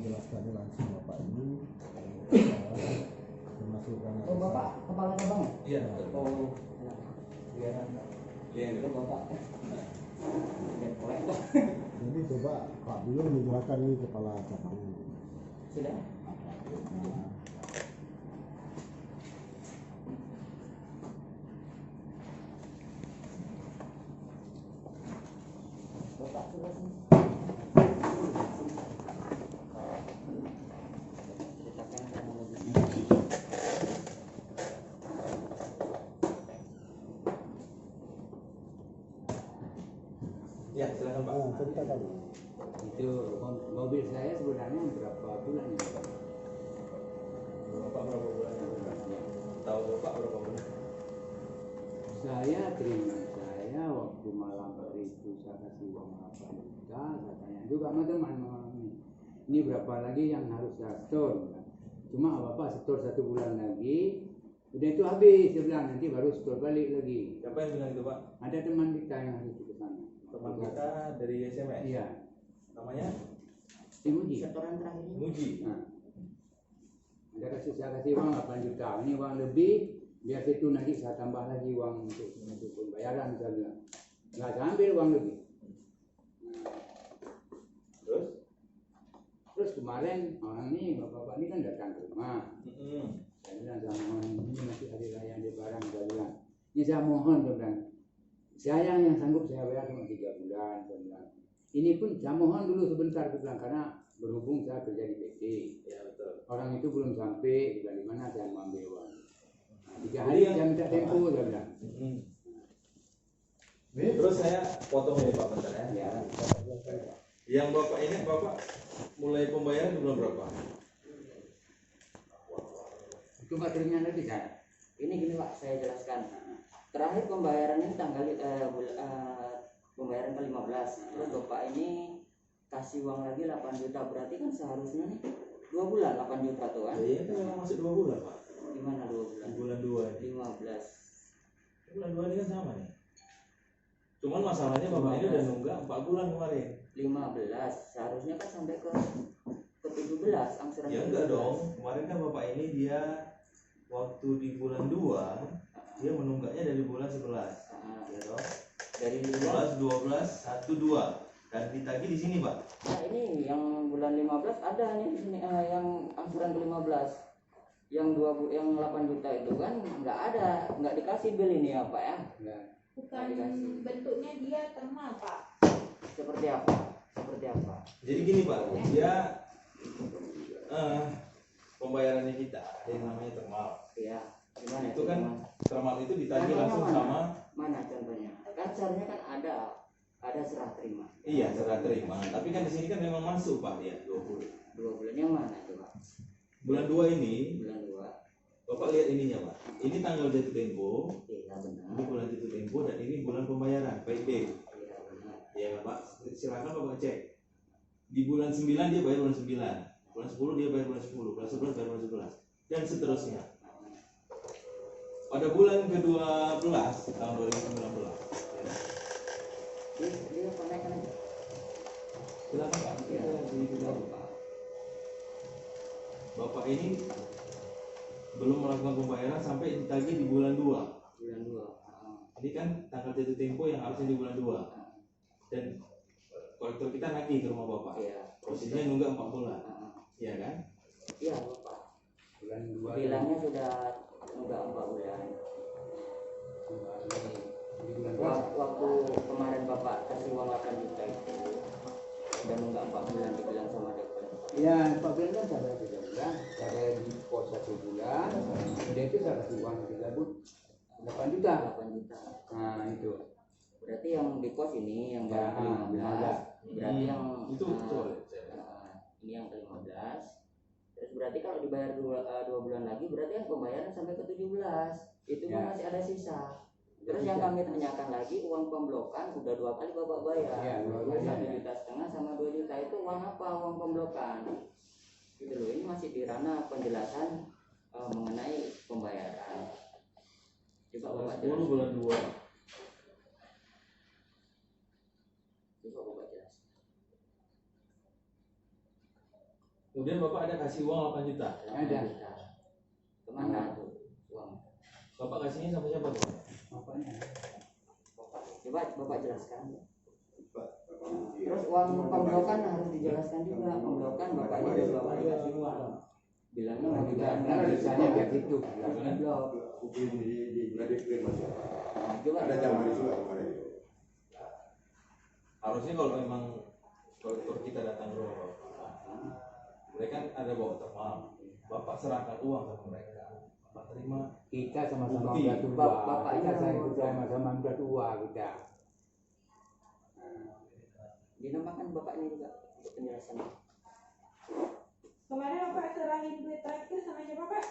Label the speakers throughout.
Speaker 1: menjelaskannya langsung Bapak ini memasukkan.
Speaker 2: Oh Bapak kepala cabang?
Speaker 3: Iya.
Speaker 2: Oh, biar itu Bapak.
Speaker 1: Jadi coba Pak Bion menjelaskan ini kepala cabang.
Speaker 2: Sudah. Bapak sudah sini. Ceritakan kronologisnya.
Speaker 3: Ya, silakan Pak.
Speaker 1: Ceritakan.
Speaker 4: Itu mobil saya sebenarnya berapa bulan ya Pak?
Speaker 3: Bapak berapa bulan? Tahu Bapak berapa bulan?
Speaker 4: Saya terima saya waktu malam hari itu saya kasih uang 8 juta, saya tanya juga sama teman ini berapa lagi yang harus saya store? Cuma Bapak store 1 bulan lagi, udah itu habis, saya bilang nanti baru store balik lagi.
Speaker 3: Siapa yang bilang itu Pak?
Speaker 4: Ada teman kita yang harus ke sana.
Speaker 3: Teman kita dari SMS.
Speaker 4: Iya,
Speaker 3: Namanya
Speaker 4: Muji.
Speaker 2: Setoran terakhir ini.
Speaker 3: Muji.
Speaker 4: Nah, saya kasih uang 8 juta, ini uang lebih, biar itu nanti saya tambah lagi uang untuk pembayaran saya bilang. Nggak saya ambil uang lebih. Terus kemarin orang ini bapak-bapak ini kan datang ke rumah. Saya bilang saya mohon ini masih hari raya Lebaran, saya bilang ini saya mohon, saya bilang saya yang sanggup saya bayar cuma 3 bulan, saya bilang. Ini pun saya mohon dulu sebentar, saya bilang, karena berhubung saya kerja di PT.
Speaker 3: Ya betul.
Speaker 4: Orang itu belum sampai, dari mana saya mau ambil uang. Nah, 3 hari saya minta tempo, saya bilang.
Speaker 3: Terus saya potong ini Pak bentar ya.
Speaker 4: Ya,
Speaker 3: Yang Bapak ini Bapak mulai pembayaran di bulan berapa?
Speaker 4: itu materinya lagi saya.
Speaker 2: Ini gini Pak, saya jelaskan. Terakhir pembayaran ini pembayaran ke-15. Terus Bapak ini kasih uang lagi 8 juta. Berarti kan seharusnya nih 2 bulan 8 juta tuh kan?
Speaker 3: Iya kan memang masih 2 bulan Pak.
Speaker 2: Gimana 2 bulan?
Speaker 3: Di bulan 2 ini.
Speaker 2: 15.
Speaker 3: Bulan 2 ini kan sama nih. Cuman masalahnya Bapak ini udah nunggak 4 bulan kemarin.
Speaker 2: 15. Seharusnya kan sampai ke 17 angsuran.
Speaker 3: Ya enggak dong. Kemarin kan Bapak ini dia waktu di bulan 2 dia menunggaknya dari bulan 11. Ya dong.
Speaker 2: Dari
Speaker 3: 11, 12, 1, 2 dan ditagih di sini Pak.
Speaker 2: Nah ini yang bulan 15 ada nih di sini yang angsuran ke-15. Yang 8 juta itu kan nggak dikasih bill ini ya Pak ya?
Speaker 4: ya.
Speaker 5: Bukan bentuknya dia termal Pak.
Speaker 2: Seperti apa? Seperti apa?
Speaker 3: Jadi gini Pak, dia pembayarannya kita yang namanya termal.
Speaker 2: Ya, gimana
Speaker 3: Itu kan termal itu ditagih langsung sama.
Speaker 2: Mana contohnya? Kan seharusnya kan ada serah terima.
Speaker 3: Iya, serah terima. Tapi kan di sini kan memang masuk Pak ya 20.
Speaker 2: 2 bulan yang mana itu Pak?
Speaker 3: Bulan 2 ini
Speaker 2: Bulan 2.
Speaker 3: Bapak lihat ininya Pak. Ini tanggal jatuh tempo.
Speaker 2: Iya benar.
Speaker 3: Ini bulan jatuh tempo dan ini bulan pembayaran PID.
Speaker 2: Iya benar.
Speaker 3: Ya Pak, silakan Bapak cek. Di bulan 9 dia bayar bulan 9. Bulan 10 dia bayar bulan 10. Bulan 11 bayar bulan 11. Dan seterusnya. Pada bulan ke-12 tahun 2019.
Speaker 2: Dia konekkan aja.
Speaker 3: Silakan Pak.
Speaker 2: Iya,
Speaker 3: Kita
Speaker 2: Pak.
Speaker 3: Bapak ini belum melakukan pembayaran sampai ditagih di bulan 2.
Speaker 2: Bulan 2.
Speaker 3: Ini kan tanggal jatuh tempo yang harusnya di bulan 2. Dan kolektor kita nagih ke rumah Bapak.
Speaker 2: Iya.
Speaker 3: Posisinya nunggak 4 bulan. Iya kan?
Speaker 2: Iya Bapak.
Speaker 4: Bulan 2
Speaker 2: Bilangnya sudah enggak 4 bulan. Waktu kemarin Bapak kasih uang 8 juta itu dan enggak 4 bulan dibilang sama dokter.
Speaker 4: ya 4 bulan kan saya bayar 3 bulan, saya bayar di pos 1 bulan, udah itu saya kasih uang 8 juta.
Speaker 2: 8 juta.
Speaker 4: Nah itu.
Speaker 2: Berarti yang di pos ini yang
Speaker 4: Ya,
Speaker 2: ke 15. Berarti yang
Speaker 3: itu betul.
Speaker 2: ini yang ke-15. Terus berarti kalau dibayar 2 bulan lagi berarti kan pembayaran sampai ke 17. Itu
Speaker 4: Ya.
Speaker 2: masih ada sisa. Terus yang kami tanyakan lagi uang pemblokan udah 2 kali Bapak bayar.
Speaker 4: Ya, 2 kali.
Speaker 2: 1,5 juta sama 2 juta itu uang apa? Uang pemblokan. Gitu loh. Ini masih di ranah penjelasan mengenai pembayaran. Coba Bapak
Speaker 3: 10
Speaker 2: jelaskan.
Speaker 3: bulan 2.
Speaker 2: Coba Bapak jelaskan.
Speaker 3: Kemudian bapak ada kasih uang 8 juta.
Speaker 4: Ada.
Speaker 2: Kemana tuh uang?
Speaker 3: Bapak kasihnya sama siapa tuh?
Speaker 4: Bapaknya.
Speaker 2: Coba bapak jelaskan. Terus uang pemblokan harus dijelaskan juga. Pemblokan bapaknya dari bapak dikasih uang. Bilangnya mau dibayar.
Speaker 4: Karena misalnya kayak gitu.
Speaker 2: Blok. Coba.
Speaker 1: Ada jam hari juga kemarin.
Speaker 3: Harusnya kalau memang kolektor kita datang ke rumah bapak, mereka kan ada bawa termal. Bapak serahkan uang sama mereka. Bapak terima.
Speaker 4: Kita sama-sama
Speaker 3: Bukti.
Speaker 4: udah tua.
Speaker 2: Bapaknya
Speaker 4: Kita
Speaker 2: mau-
Speaker 4: sama-sama udah tua kita.
Speaker 2: Dinamakan bapaknya juga untuk penjelasan.
Speaker 5: Kemarin bapak serahin duit terakhir sama siapa pak?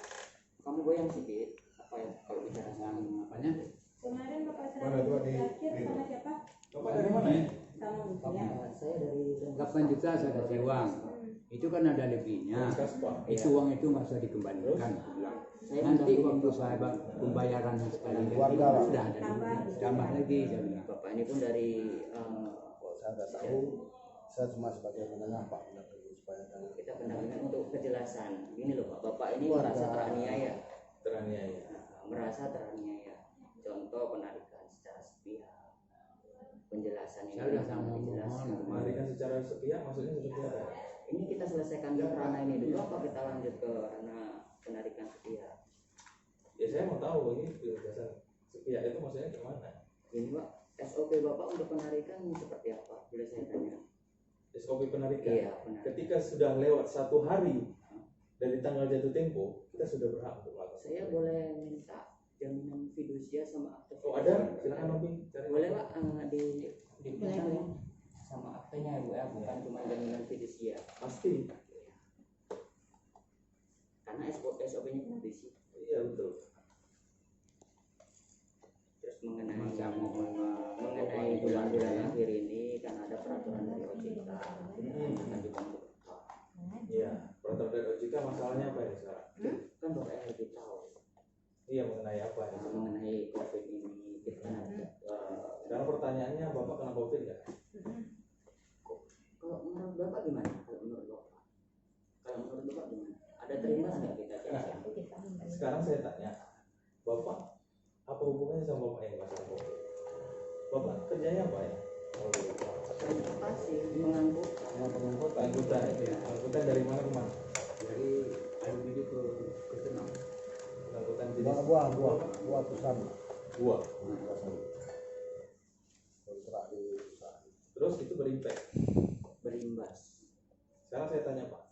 Speaker 2: Kamu goyang sedikit. Apa ya kalau bicara sama
Speaker 4: Apanya?
Speaker 5: Kemarin bapak
Speaker 1: Mana
Speaker 5: serahin
Speaker 1: tuh,
Speaker 5: duit
Speaker 1: di-
Speaker 5: terakhir
Speaker 1: di-
Speaker 5: sama siapa?
Speaker 3: Bapak dari mana ya?
Speaker 5: Sama Mutia.
Speaker 2: saya dari
Speaker 4: 8 juta saya kasih uang. Itu kan ada lebihnya.
Speaker 3: Kaspa.
Speaker 4: Itu uang itu nggak usah dikembalikan. aku bilang.
Speaker 2: Saya
Speaker 4: Nanti
Speaker 2: mendampingi
Speaker 4: waktu saya pembayarannya sekali lagi
Speaker 1: Keluarga lah.
Speaker 4: sudah ada tambah lagi saya bilang.
Speaker 2: bapak ini pun dari
Speaker 1: Saya nggak tahu. Saya cuma sebagai menengah Pak. Supaya jangan-
Speaker 2: kita pendampingan untuk kejelasan. Gini loh Pak, bapak ini
Speaker 1: Keluarga.
Speaker 2: merasa teraniaya.
Speaker 3: Teraniaya.
Speaker 2: Merasa teraniaya. Contoh penarikan secara sepihak. Penjelasan ini
Speaker 4: Saya udah sama
Speaker 2: sangat
Speaker 4: mohon.
Speaker 2: dijelaskan.
Speaker 3: Menarikan secara sepihak maksudnya seperti apa?
Speaker 2: Ini kita selesaikan ranah ini dulu apa kita lanjut ke ranah penarikan sepihak?
Speaker 3: Ya saya mau tahu ini penjelasan sepihak itu maksudnya gimana?
Speaker 2: Ini Pak, SOP bapak untuk penarikan seperti apa? Boleh saya tanya?
Speaker 3: SOP penarikan.
Speaker 2: Iya, benar.
Speaker 3: Ketika sudah lewat 1 hari dari tanggal jatuh tempo, kita sudah berhak untuk melakukan.
Speaker 2: Saya boleh minta jaminan fidusia sama akte.
Speaker 3: Oh ada, silakan Nobi. Cari.
Speaker 2: Boleh Pak di sama aktenya ya Bu ya, bukan cuma jaminan fidusia.
Speaker 3: Pasti.
Speaker 2: Karena SOP-nya kan di situ.
Speaker 3: Iya betul.
Speaker 2: Terus mengenai
Speaker 4: Masa mohon
Speaker 2: mengenai bulan-bulan akhir ini kan ada peraturan dari OJK akan dibantu.
Speaker 3: Iya. Peraturan dari OJK masalahnya apa ini sekarang?
Speaker 2: Kan Bapak yang lebih tahu
Speaker 3: Iya mengenai apa ini?
Speaker 2: mengenai COVID ini kita kan ada.
Speaker 3: Sekarang pertanyaannya Bapak kena COVID nggak?
Speaker 2: Kalau menurut Bapak gimana? Kalau menurut Bapak? Kalau menurut Bapak gimana? Ada terima nggak kita tes?
Speaker 3: Sekarang saya tanya, Bapak apa hubungannya sama Bapak yang masalah COVID? Bapak kerjanya apa ya? Kalau boleh tahu.
Speaker 2: Transportasi, mengangkut.
Speaker 3: Angkutan, angkutan dari mana ke mana?
Speaker 4: Dari Alumini ke Senang.
Speaker 3: Angkutan jenis
Speaker 1: Buah pesan.
Speaker 3: buah.
Speaker 1: Kontrak di perusahaan.
Speaker 3: Terus itu berimpact.
Speaker 2: Berimbas.
Speaker 3: Sekarang saya tanya Pak,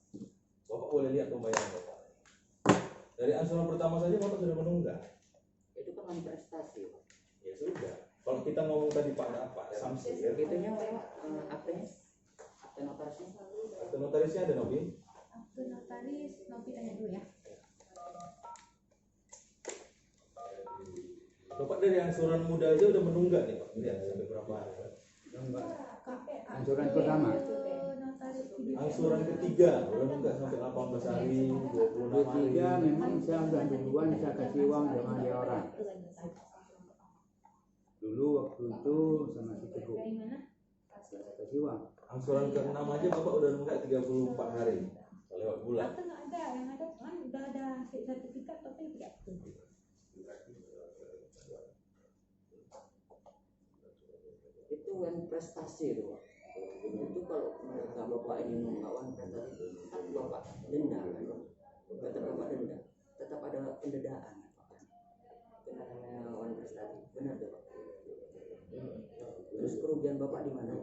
Speaker 3: Bapak boleh lihat pembayaran Bapak. Dari angsuran pertama saja Bapak sudah menunggak.
Speaker 2: Itu kan prestasi Pak.
Speaker 3: Ya sudah. Kalau kita ngomong tadi Pak Samsir,
Speaker 2: Itunya Pak, aktenya, akte notarisnya.
Speaker 3: atau notarisnya ada Nobi?
Speaker 5: Akte notaris, Novi tanya dulu ya.
Speaker 3: Bapak dari angsuran muda aja udah menunggak nih Pak. Lihat sampai berapa hari?
Speaker 4: Angsuran pertama.
Speaker 5: Notaris
Speaker 3: Angsuran ketiga udah menunggak sampai 18 hari, 26 hari.
Speaker 4: Ketiga memang saya udah duluan saya kasih uang sama dia orang. Dulu waktu itu sama si Teguh
Speaker 5: dari mana?
Speaker 4: saya kasih uang.
Speaker 3: Angsuran ke-6 aja Bapak udah nunggak 34 hari lewat bulan.
Speaker 5: Akte nggak ada, yang ada kan udah ada sertifikat tapi tidak aktif.
Speaker 2: Itu kan prestasi itu Pak. Itu kalau mereka Bapak ini mengawal prestasi, tetap Bapak denda kan? Tetap Bapak denda, tetap ada pendedaan Pak. Itu namanya wan prestasi, benar tuh Pak. Terus kerugian Bapak di mana?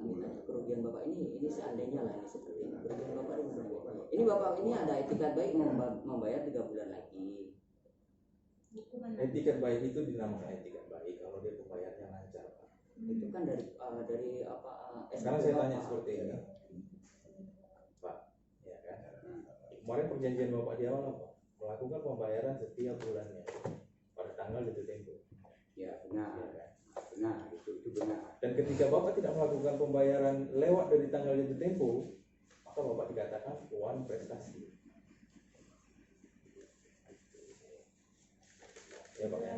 Speaker 2: Kami tanya kerugian Bapak ini seandainya lah ini seperti ini. Kerugian Bapak di mana? Ini Bapak ini ada etikat baik membayar 3 bulan lagi.
Speaker 5: Hukuman
Speaker 3: Etikat baik itu dinamakan etikat baik kalau dia pembayarannya lancar Pak.
Speaker 2: Itu kan dari apa?
Speaker 3: Sekarang
Speaker 2: SOP
Speaker 3: saya tanya
Speaker 2: Bapak.
Speaker 3: seperti ini, Pak, ya kan? Kemarin perjanjian Bapak di awal apa? Melakukan pembayaran setiap bulannya pada tanggal jatuh tempo.
Speaker 4: Ya benar,
Speaker 3: Ya kan?
Speaker 4: benar itu benar.
Speaker 3: Dan ketika Bapak tidak melakukan pembayaran lewat dari tanggal jatuh tempo, maka Bapak dikatakan wan prestasi. Ya Pak ya.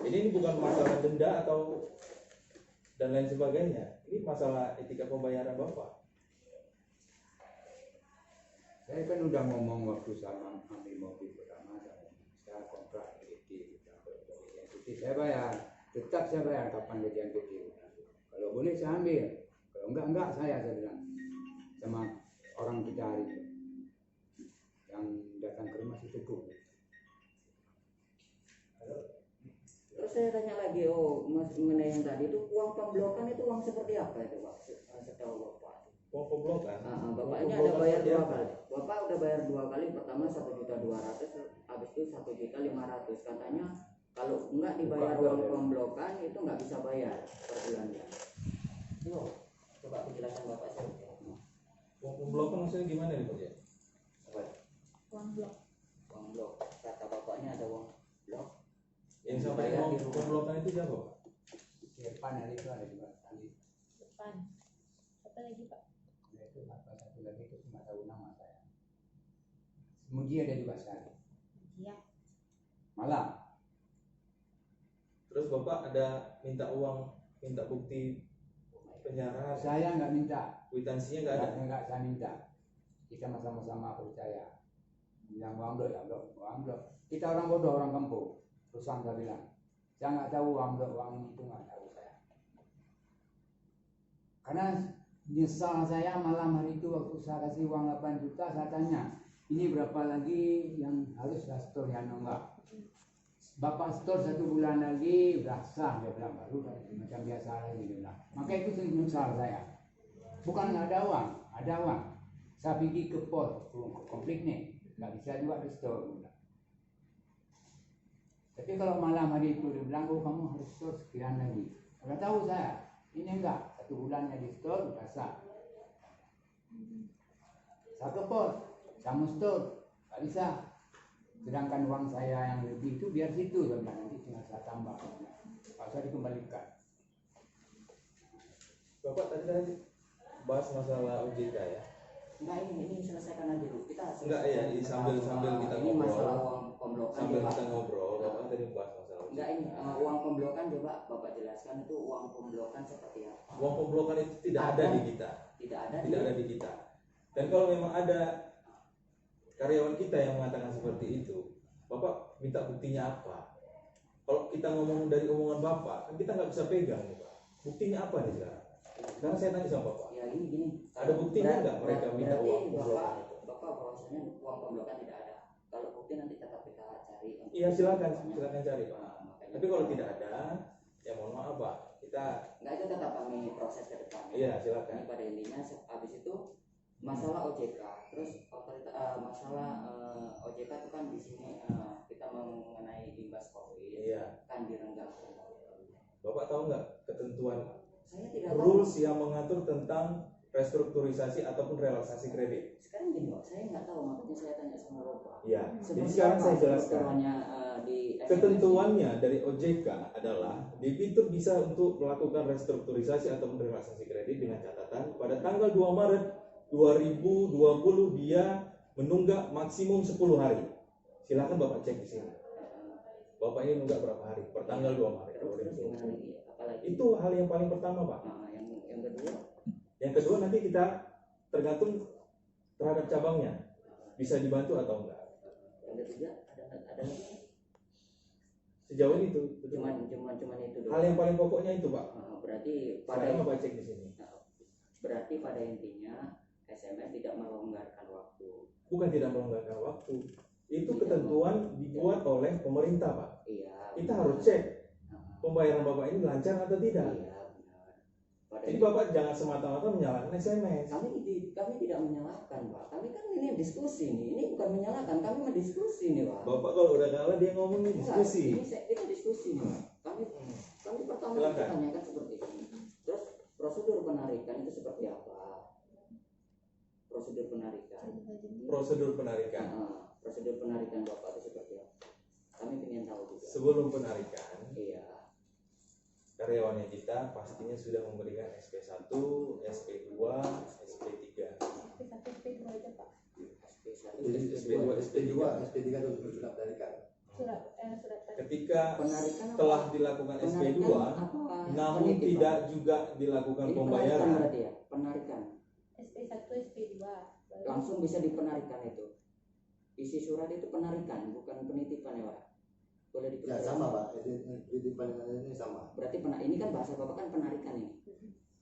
Speaker 3: Jadi ini bukan masalah denda atau dan lain sebagainya. Ini masalah etika pembayaran Bapak.
Speaker 4: Saya kan udah ngomong waktu sama ambil mobil pertama, saya kontrak identiti, saya bayar, tetap saya bayar kapan gajian cuti. Kalau boleh saya ambil, kalau enggak saya bilang sama orang kita hari itu yang datang ke rumah si Teguh.
Speaker 2: Terus saya tanya lagi, Mas mengenai yang tadi itu uang pemblokan itu uang seperti apa itu Pak? Setahu Bapak.
Speaker 3: Uang pemblokan.
Speaker 2: Bapak ini ada bayar dua kali. Bapak udah bayar dua kali. Pertama 1.200.000, habis itu 1.500.000. Katanya kalau nggak dibayar uang pemblokan itu nggak bisa bayar per bulannya. Coba penjelasan Bapak saja.
Speaker 3: Uang pemblokan maksudnya gimana nih Pak ya?
Speaker 5: Uang blok.
Speaker 2: Uang blok. Kata bapaknya ada uang blok.
Speaker 3: Yang sampai uang pemblokan itu siapa Pak?
Speaker 4: Depan hari itu ada juga tadi.
Speaker 5: Depan. Apa lagi Pak?
Speaker 4: Itu apa satu lagi itu cuma tahu nama saya. Muji ada juga sekali.
Speaker 5: Iya.
Speaker 4: Malam.
Speaker 3: Terus Bapak ada minta uang, minta bukti penyerahan,
Speaker 4: Saya nggak minta.
Speaker 3: kwitansinya nggak ada.
Speaker 4: Enggak saya minta. Kita sama-sama percaya. Bilang uang blok ya uang blok. Kita orang bodoh, orang kampung. Terus saya bilang, saya nggak tahu uang blok, uang itu nggak tahu saya. Karena nyesal saya malam hari itu waktu saya kasih uang 8 juta, saya tanya, ini berapa lagi yang harus saya store ya enggak? Bapak store 1 bulan lagi udah sah, dia bilang baru macam biasa lagi dia bilang. Maka itu nyesal saya. Bukan nggak ada uang, ada uang. Saya pergi ke pos, konflik nih, nggak bisa juga di store. Tapi kalau malam hari itu dia bilang, oh kamu harus store sekian lagi. Udah tahu saya, ini enggak, 1 bulannya di store udah sah. Saya ke pos, saya mau store, nggak bisa. Sedangkan uang saya yang lebih itu biar situ, dia bilang, nanti tinggal saya tambah. Kalau saya dikembalikan.
Speaker 3: Bapak tadi bahas masalah OJK ya?
Speaker 2: Enggak, ini selesaikan aja dulu. Kita
Speaker 3: Enggak ya, sambil kita
Speaker 2: ini masalah
Speaker 3: ngobrol.
Speaker 2: uang pemblokan.
Speaker 3: Sambil
Speaker 2: ya, Pak.
Speaker 3: kita ngobrol, Bapak tadi bahas masalah OJK.
Speaker 2: Enggak, ini uang pemblokan coba Bapak jelaskan itu uang pemblokan seperti apa?
Speaker 3: Uang pemblokan itu tidak ada di kita.
Speaker 2: Tidak ada.
Speaker 3: Tidak ada di kita. Dan kalau memang ada karyawan kita yang mengatakan seperti itu, Bapak minta buktinya apa? Kalau kita ngomong dari omongan Bapak, kan kita nggak bisa pegang nih Pak. Buktinya apa nih sekarang? Sekarang saya tanya sama Bapak.
Speaker 2: Ya ini gini.
Speaker 3: Ada buktinya nggak mereka minta
Speaker 2: berarti
Speaker 3: uang pemblokan itu?
Speaker 2: Bapak bahwasanya uang pemblokan tidak ada. Kalau bukti nanti tetap kita cari.
Speaker 3: Iya silakan cari Pak.
Speaker 2: Makanya,
Speaker 3: Tapi kalau tidak ada, ya mohon maaf Pak. Kita
Speaker 2: enggak, itu tetap kami proses ke depan.
Speaker 3: iya silakan.
Speaker 2: Ini pada intinya habis itu masalah OJK, terus masalah OJK itu kan di sini kita mengenai imbas COVID,
Speaker 3: Iya.
Speaker 2: kan direnggang.
Speaker 3: Bapak tahu nggak ketentuan
Speaker 2: Saya tidak tahu.
Speaker 3: rules yang mengatur tentang restrukturisasi ataupun relaksasi kredit?
Speaker 2: Sekarang gini Pak, saya nggak tahu, makanya saya tanya sama Bapak.
Speaker 3: Iya. Jadi
Speaker 2: Seperti
Speaker 3: sekarang
Speaker 2: apa
Speaker 3: saya jelaskan.
Speaker 2: ketentuannya, di SMS?
Speaker 3: Ketentuannya dari OJK adalah debitur bisa untuk melakukan restrukturisasi ataupun relaksasi kredit dengan catatan pada tanggal 2 Maret 2020 dia menunggak maksimum 10 hari. Silakan Bapak cek di sini. Bapak ini nunggak berapa hari? Per tanggal 2 Maret
Speaker 2: Terus gimana
Speaker 3: 2020.
Speaker 2: lagi? Apalagi?
Speaker 3: Itu hal yang paling pertama, Pak.
Speaker 2: Yang kedua,
Speaker 3: Yang kedua nanti kita tergantung terhadap cabangnya. Bisa dibantu atau enggak.
Speaker 2: yang ketiga ada lagi?
Speaker 3: Sejauh ini itu.
Speaker 2: Cuman itu doang.
Speaker 3: Hal yang paling pokoknya itu, Pak.
Speaker 2: Berarti pada
Speaker 3: Sekarang Bapak cek di sini.
Speaker 2: berarti pada intinya SMS tidak melonggarkan waktu.
Speaker 3: Bukan tidak melonggarkan waktu. Itu ketentuan dibuat oleh pemerintah, Pak.
Speaker 2: Iya.
Speaker 3: Kita harus cek pembayaran Bapak ini lancar atau tidak.
Speaker 2: Iya, benar.
Speaker 3: Jadi Bapak jangan semata-mata menyalahkan SMS.
Speaker 2: Kami tidak menyalahkan, Pak. Kami kan ini diskusi nih. Ini bukan menyalahkan, kami mendiskusi nih, Pak.
Speaker 3: Bapak kalau udah kalah dia ngomong nih
Speaker 2: Enggak,
Speaker 3: diskusi.
Speaker 2: ini kita diskusi nih. Kami pertama
Speaker 3: Silakan.
Speaker 2: tanyakan seperti ini. Terus prosedur penarikan itu seperti apa? Prosedur penarikan.
Speaker 3: Prosedur penarikan.
Speaker 2: Prosedur penarikan Bapak itu seperti apa? Kami ingin tahu juga.
Speaker 3: Sebelum penarikan,
Speaker 2: Iya.
Speaker 3: karyawannya kita pastinya sudah memberikan SP1, SP2, SP3.
Speaker 5: SP1, SP2 aja Pak.
Speaker 2: SP1,
Speaker 1: Jadi
Speaker 2: SP2,
Speaker 1: SP2, SP3 itu surat penarikan.
Speaker 5: Surat tadi.
Speaker 3: Ketika
Speaker 2: penarikan apa?
Speaker 3: telah dilakukan SP2,
Speaker 2: apa?
Speaker 3: namun
Speaker 2: Penitipan.
Speaker 3: tidak juga dilakukan
Speaker 2: Ini penarikan
Speaker 3: pembayaran.
Speaker 2: berarti ya? Penarikan.
Speaker 5: SP1, SP2.
Speaker 2: langsung bisa dipenarikan itu. Isi surat itu penarikan, bukan penitipan ya Pak. Boleh
Speaker 1: Ya
Speaker 2: diperjelas?
Speaker 1: sama Pak, penitipan ini sama.
Speaker 2: Berarti ini kan bahasa Bapak kan penarikan ini,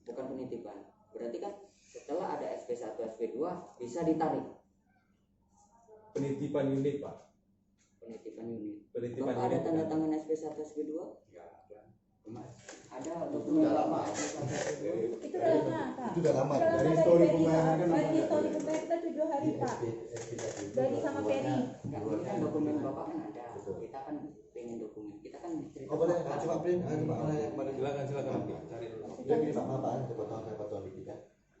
Speaker 2: bukan penitipan. Berarti kan setelah ada SP1, SP2 bisa ditarik
Speaker 3: Penitipan unit Pak.
Speaker 2: penitipan unit.
Speaker 3: Penitipan
Speaker 2: Bapak ada
Speaker 3: unit.
Speaker 2: tanda tangan SP1, SP2? Ada
Speaker 1: Itu
Speaker 2: dokumen
Speaker 1: udah lama.
Speaker 2: SP1, SP2?
Speaker 5: Itu udah lama, Kak.
Speaker 1: Itu udah lama.
Speaker 5: Udah
Speaker 1: Dari
Speaker 5: lama
Speaker 1: histori
Speaker 5: Peri,
Speaker 1: pembayaran
Speaker 5: Pak.
Speaker 1: kan
Speaker 5: Dari
Speaker 1: ada.
Speaker 5: histori pembayaran kita 7 hari, Pak. Dari sama Peri.
Speaker 2: Enggak, ini kan dokumen Bapak kan ada. Kita kan pengen dokumen. Kita kan cerita.
Speaker 1: Oh boleh,
Speaker 2: fakta.
Speaker 1: coba print, coba yang pada
Speaker 3: Silakan cari dulu.
Speaker 1: Ya gini Pak, maaf Pak, saya potong dikit ya.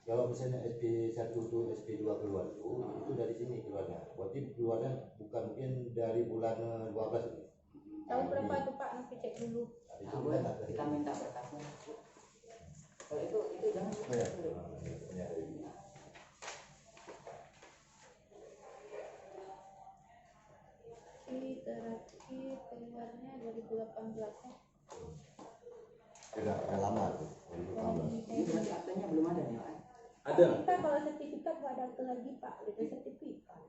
Speaker 1: Kalau misalnya SP1 to SP2 keluar itu dari sini keluarnya. Berarti keluarnya bukan mungkin dari bulan 12 ini.
Speaker 5: Tahun berapa tuh Pak? Nanti cek dulu.
Speaker 2: Nah, boleh kita minta berkasnya. Kalau itu jangan.
Speaker 1: Oh ya.
Speaker 5: Terakhir keluarnya 2018 ya.
Speaker 1: Udah lama tuh.
Speaker 2: Ini berarti aktenya belum ada nih Pak.
Speaker 3: Ada.
Speaker 5: Kita kalau sertifikat nggak ada akte lagi Pak, udah sertifikat.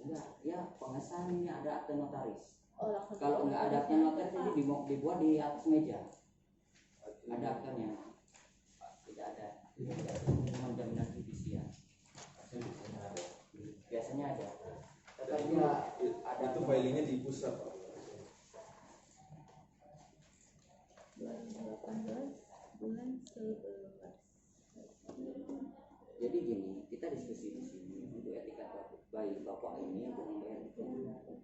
Speaker 2: Enggak, ya pengesahan ini ada akte notaris.
Speaker 5: Oh langsung.
Speaker 2: Kalau nggak ada akte notaris ini dibuat di atas meja. Ada aktenya. Tidak ada. Cuma jaminan fidusia. Biasanya ada. Tetapi ya ada.
Speaker 3: Itu filingnya di pusat Pak.
Speaker 5: 2018 bulan 11.
Speaker 2: Jadi gini, kita diskusi di sini untuk etika bayi bapak ini untuk membayar itu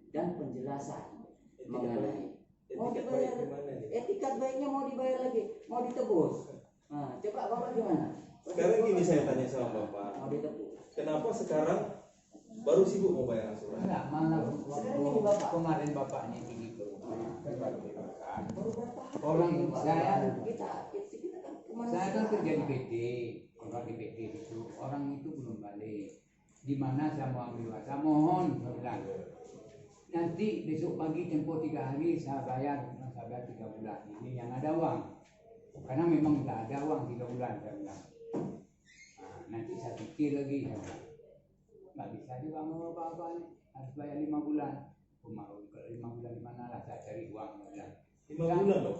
Speaker 2: dan penjelasan mengenai mau
Speaker 3: Etiket
Speaker 2: dibayar
Speaker 3: baik gimana nih?
Speaker 2: etikat baiknya mau dibayar lagi, mau ditebus. Nah, coba bapak gimana?
Speaker 3: Sekarang gini saya tanya sama Bapak,
Speaker 2: Mau ditebus.
Speaker 3: kenapa sekarang baru sibuk mau bayar asuransi?
Speaker 4: Enggak, malah
Speaker 2: Sekarang ini, Bapak.
Speaker 4: kemarin bapaknya tinggi
Speaker 2: Baru berapa hari?
Speaker 4: Orang
Speaker 2: Pak?
Speaker 4: saya
Speaker 2: kita kan kemana?
Speaker 4: Saya kan kerja di PT, kalau di PT itu orang itu belum balik. Di mana saya mau ambil uang? Saya mohon, saya bilang. Nanti besok pagi tempo 3 hari saya bayar 3 bulan. Ini yang ada uang. Karena memang tidak ada uang 3 bulan saya bilang. Nah, nanti saya pikir lagi. Saya bilang. Nggak bisa juga mau apa-apa nih. Harus bayar 5 bulan. Mau kalau 5 bulan di mana lah saya cari uang. Saya bilang.
Speaker 3: 5 bulan loh.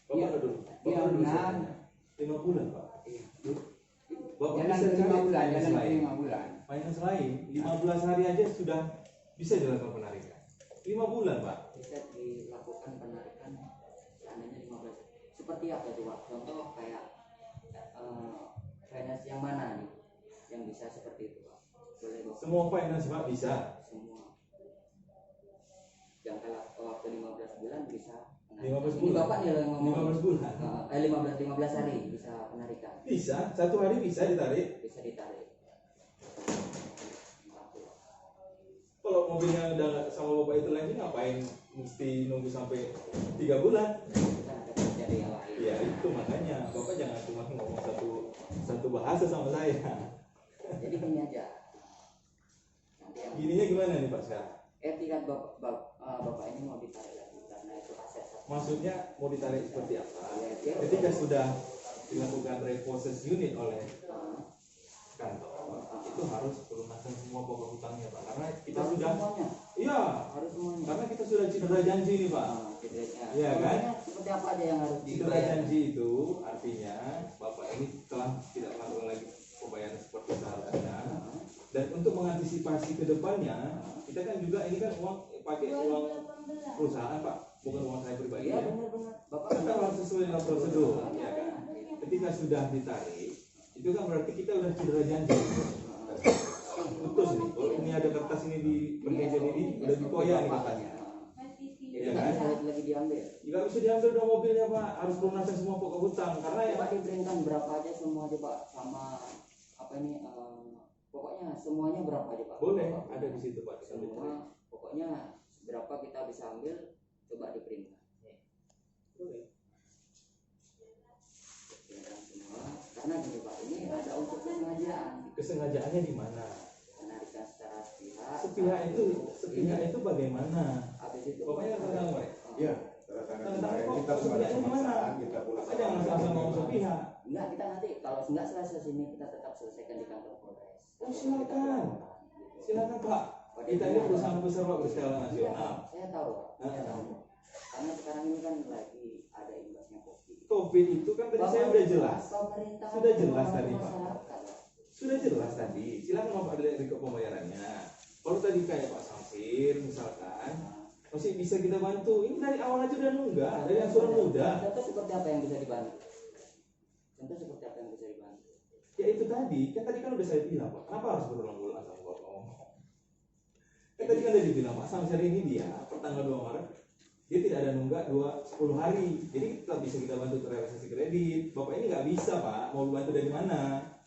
Speaker 3: Bapak
Speaker 4: Iya.
Speaker 3: dulu.
Speaker 4: Iya,
Speaker 3: Bapak dulu.
Speaker 4: benar.
Speaker 3: 5 bulan Pak. Bapak
Speaker 4: Jalan
Speaker 3: bisa
Speaker 4: ke
Speaker 3: cari
Speaker 4: 5 bulan,
Speaker 3: finance
Speaker 4: jalan ke
Speaker 3: lain.
Speaker 4: 5 bulan.
Speaker 3: Finance lain 15 hari aja sudah bisa dilakukan penarikan. 5 bulan Pak.
Speaker 2: Bisa dilakukan penarikan seandainya 15. Seperti apa itu Pak? Contoh kayak finance yang mana nih yang bisa seperti itu Pak? Boleh Bapak?
Speaker 3: Semua finance Pak bisa.
Speaker 2: Semua jangka waktu 15 bulan bisa
Speaker 3: 15
Speaker 2: Ini
Speaker 3: bulan.
Speaker 2: Bapak nih yang ngomong
Speaker 3: 15 bulan.
Speaker 2: 15 hari bisa penarikan,
Speaker 3: Bisa, 1 hari bisa ditarik.
Speaker 2: bisa ditarik.
Speaker 3: Kalau mobilnya udah nggak sama Bapak itu lagi ngapain mesti nunggu sampai 3 bulan?
Speaker 2: Kan ada terjadi yang lain.
Speaker 3: Ya itu makanya Bapak jangan cuma ngomong satu bahasa sama saya.
Speaker 2: Jadi gini aja. Nanti yang
Speaker 3: Gininya gimana nih Pak sekarang?
Speaker 2: etikat bapak ini mau ditarik lagi karena itu aset.
Speaker 3: Maksudnya mau ditarik seperti apa?
Speaker 2: Ya,
Speaker 3: Ketika sudah dilakukan repossess unit oleh
Speaker 2: Ah,
Speaker 3: kantor, itu harus pelunasan semua pokok hutangnya Pak. Karena kita
Speaker 2: harus
Speaker 3: sudah,
Speaker 2: semuanya,
Speaker 3: iya,
Speaker 2: harus semuanya.
Speaker 3: karena kita sudah cedera janji nih Pak.
Speaker 2: Cederanya.
Speaker 3: Iya kan?
Speaker 2: Seperti apa aja yang harus
Speaker 3: Cedera
Speaker 2: dibayar?
Speaker 3: janji itu artinya Bapak ini telah tidak melakukan lagi pembayaran seperti seharusnya. Dan untuk mengantisipasi ke depannya, kita kan juga ini kan uang pakai uang perusahaan Pak, bukan uang saya pribadi
Speaker 2: Iya
Speaker 3: ya.
Speaker 2: benar-benar. Bapak
Speaker 3: Kita harus sesuai dengan prosedur, ya kan? Ketika sudah ditarik, itu kan berarti kita udah cedera janji. Putus nih, kalau ini ada kertas ini di perjanjian ini udah dikoyak nih kertasnya.
Speaker 2: Itu
Speaker 3: Iya
Speaker 2: nggak
Speaker 3: kan?
Speaker 2: bisa lagi diambil.
Speaker 3: Nggak bisa diambil dong mobilnya Pak, harus pelunasan semua pokok hutang karena ya
Speaker 2: Coba diperintahkan berapa aja semua aja Pak, sama apa ini pokoknya semuanya berapa aja Pak?
Speaker 3: boleh
Speaker 2: Bapak.
Speaker 3: ada di situ Pak. Kita bisa.
Speaker 2: Semua pokoknya berapa kita bisa ambil, coba diperintah.
Speaker 3: Boleh.
Speaker 2: Perintah semua. Karena gini Pak, ini ada unsur kesengajaan.
Speaker 3: Kesengajaannya di mana?
Speaker 2: Penarikan secara sepihak.
Speaker 3: Sepihak itu bagaimana?
Speaker 2: Habis itu
Speaker 3: Pokoknya tentang Pak.
Speaker 1: Iya, tanda tangan
Speaker 3: Tanda tangan
Speaker 1: kemarin
Speaker 3: kok
Speaker 1: kita
Speaker 3: sepihak
Speaker 1: sebagai
Speaker 3: di mana?
Speaker 1: pemaksaan kita pulang.
Speaker 3: Jangan asal-asal ngomong sepihak.
Speaker 2: Enggak, kita nanti kalau enggak selesai sini kita tetap selesaikan di kantor Polres.
Speaker 3: Oh, silakan. Silakan Pak. Kita ini perusahaan besar Pak, berskala nasional.
Speaker 2: Saya tahu, Pak. Saya tahu. Karena sekarang ini kan lagi ada imbasnya COVID.
Speaker 3: COVID itu kan tadi saya udah jelas.
Speaker 2: Pemerintah
Speaker 3: Sudah jelas tadi, Pak.
Speaker 2: masyarakat.
Speaker 3: Sudah jelas tadi. Silakan Bapak lihat ke pembayarannya. Kalau tadi kayak Pak Samsir misalkan, masih bisa kita bantu. Ini dari awal aja udah nunggak, dari asuran muda.
Speaker 2: Contoh seperti apa yang bisa dibantu? Contoh seperti apa yang bisa dibantu?
Speaker 3: Ya itu tadi, kan tadi kan udah saya bilang Pak. Kenapa harus berulang-ulang sama Bapak ngomong? Kan tadi kan udah dibilang Pak Samsir ini dia pertanggal 2 Maret dia tidak ada nunggak 10 hari. Jadi tetap bisa kita bantu realisasi kredit. Bapak ini nggak bisa Pak, mau bantu dari mana?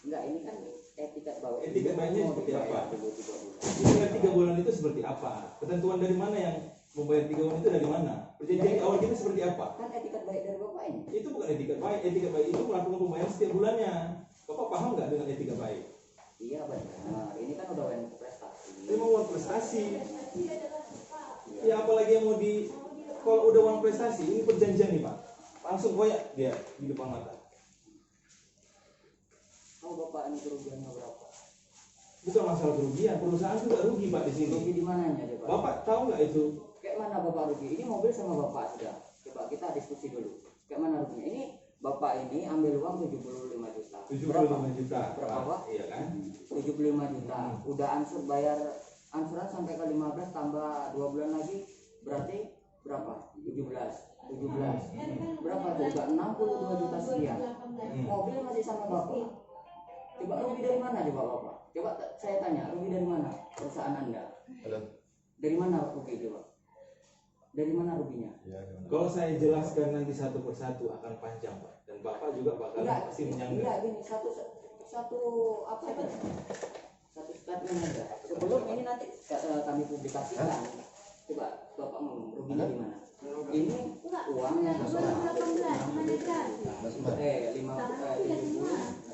Speaker 2: Enggak, ini kan etiket bawah.
Speaker 3: Etiket baiknya
Speaker 2: Mau
Speaker 3: seperti
Speaker 2: dibayar
Speaker 3: apa?
Speaker 2: 3 bulan.
Speaker 3: Ini 3 bulan itu seperti apa? Ketentuan dari mana yang membayar 3 bulan itu dari mana? Perjanjian awal kita seperti apa?
Speaker 2: Kan etiket baik dari Bapak ini.
Speaker 3: Itu bukan etiket baik. Etiket baik itu melakukan pembayaran setiap bulannya. Bapak paham nggak dengan etiket baik?
Speaker 2: Iya benar. Ini kan udah WN prestasi.
Speaker 3: Ini mau uang prestasi. Ya apalagi yang mau di kalau udah uang prestasi ini perjanjian nih Pak. Langsung koyak dia di depan mata.
Speaker 2: Tahu Bapak ini kerugiannya berapa?
Speaker 3: Bukan masalah kerugian, perusahaan juga rugi Pak di sini.
Speaker 2: Rugi di mananya deh Pak?
Speaker 3: Bapak tahu nggak itu?
Speaker 2: Kayak mana Bapak rugi? Ini mobil sama Bapak sudah. Coba kita diskusi dulu. Kayak mana ruginya? Ini Bapak ini ambil uang 75 juta.
Speaker 3: 75 juta.
Speaker 2: Berapa Pak?
Speaker 3: Iya kan?
Speaker 2: 75 juta. Udah ansur bayar ansuran sampai ke 15 tambah 2 bulan lagi berarti berapa? 17. Berapa tuh? Udah 62 juta sekian. Mobil masih sama Bapak. Coba rugi dari mana coba Bapak? Coba saya tanya, rugi dari mana perusahaan Anda?
Speaker 1: Halo.
Speaker 2: Dari mana rugi coba? Dari mana ruginya?
Speaker 1: Ya, gimana?
Speaker 3: Kalau saya jelaskan nanti satu persatu akan panjang Pak. Dan Bapak juga bakal pasti menyanggah.
Speaker 2: Enggak gini, satu apa itu? Satu statement aja. Sebelum ini nanti kami publikasikan. Coba Bapak ngomong ruginya di mana? Ini uang yang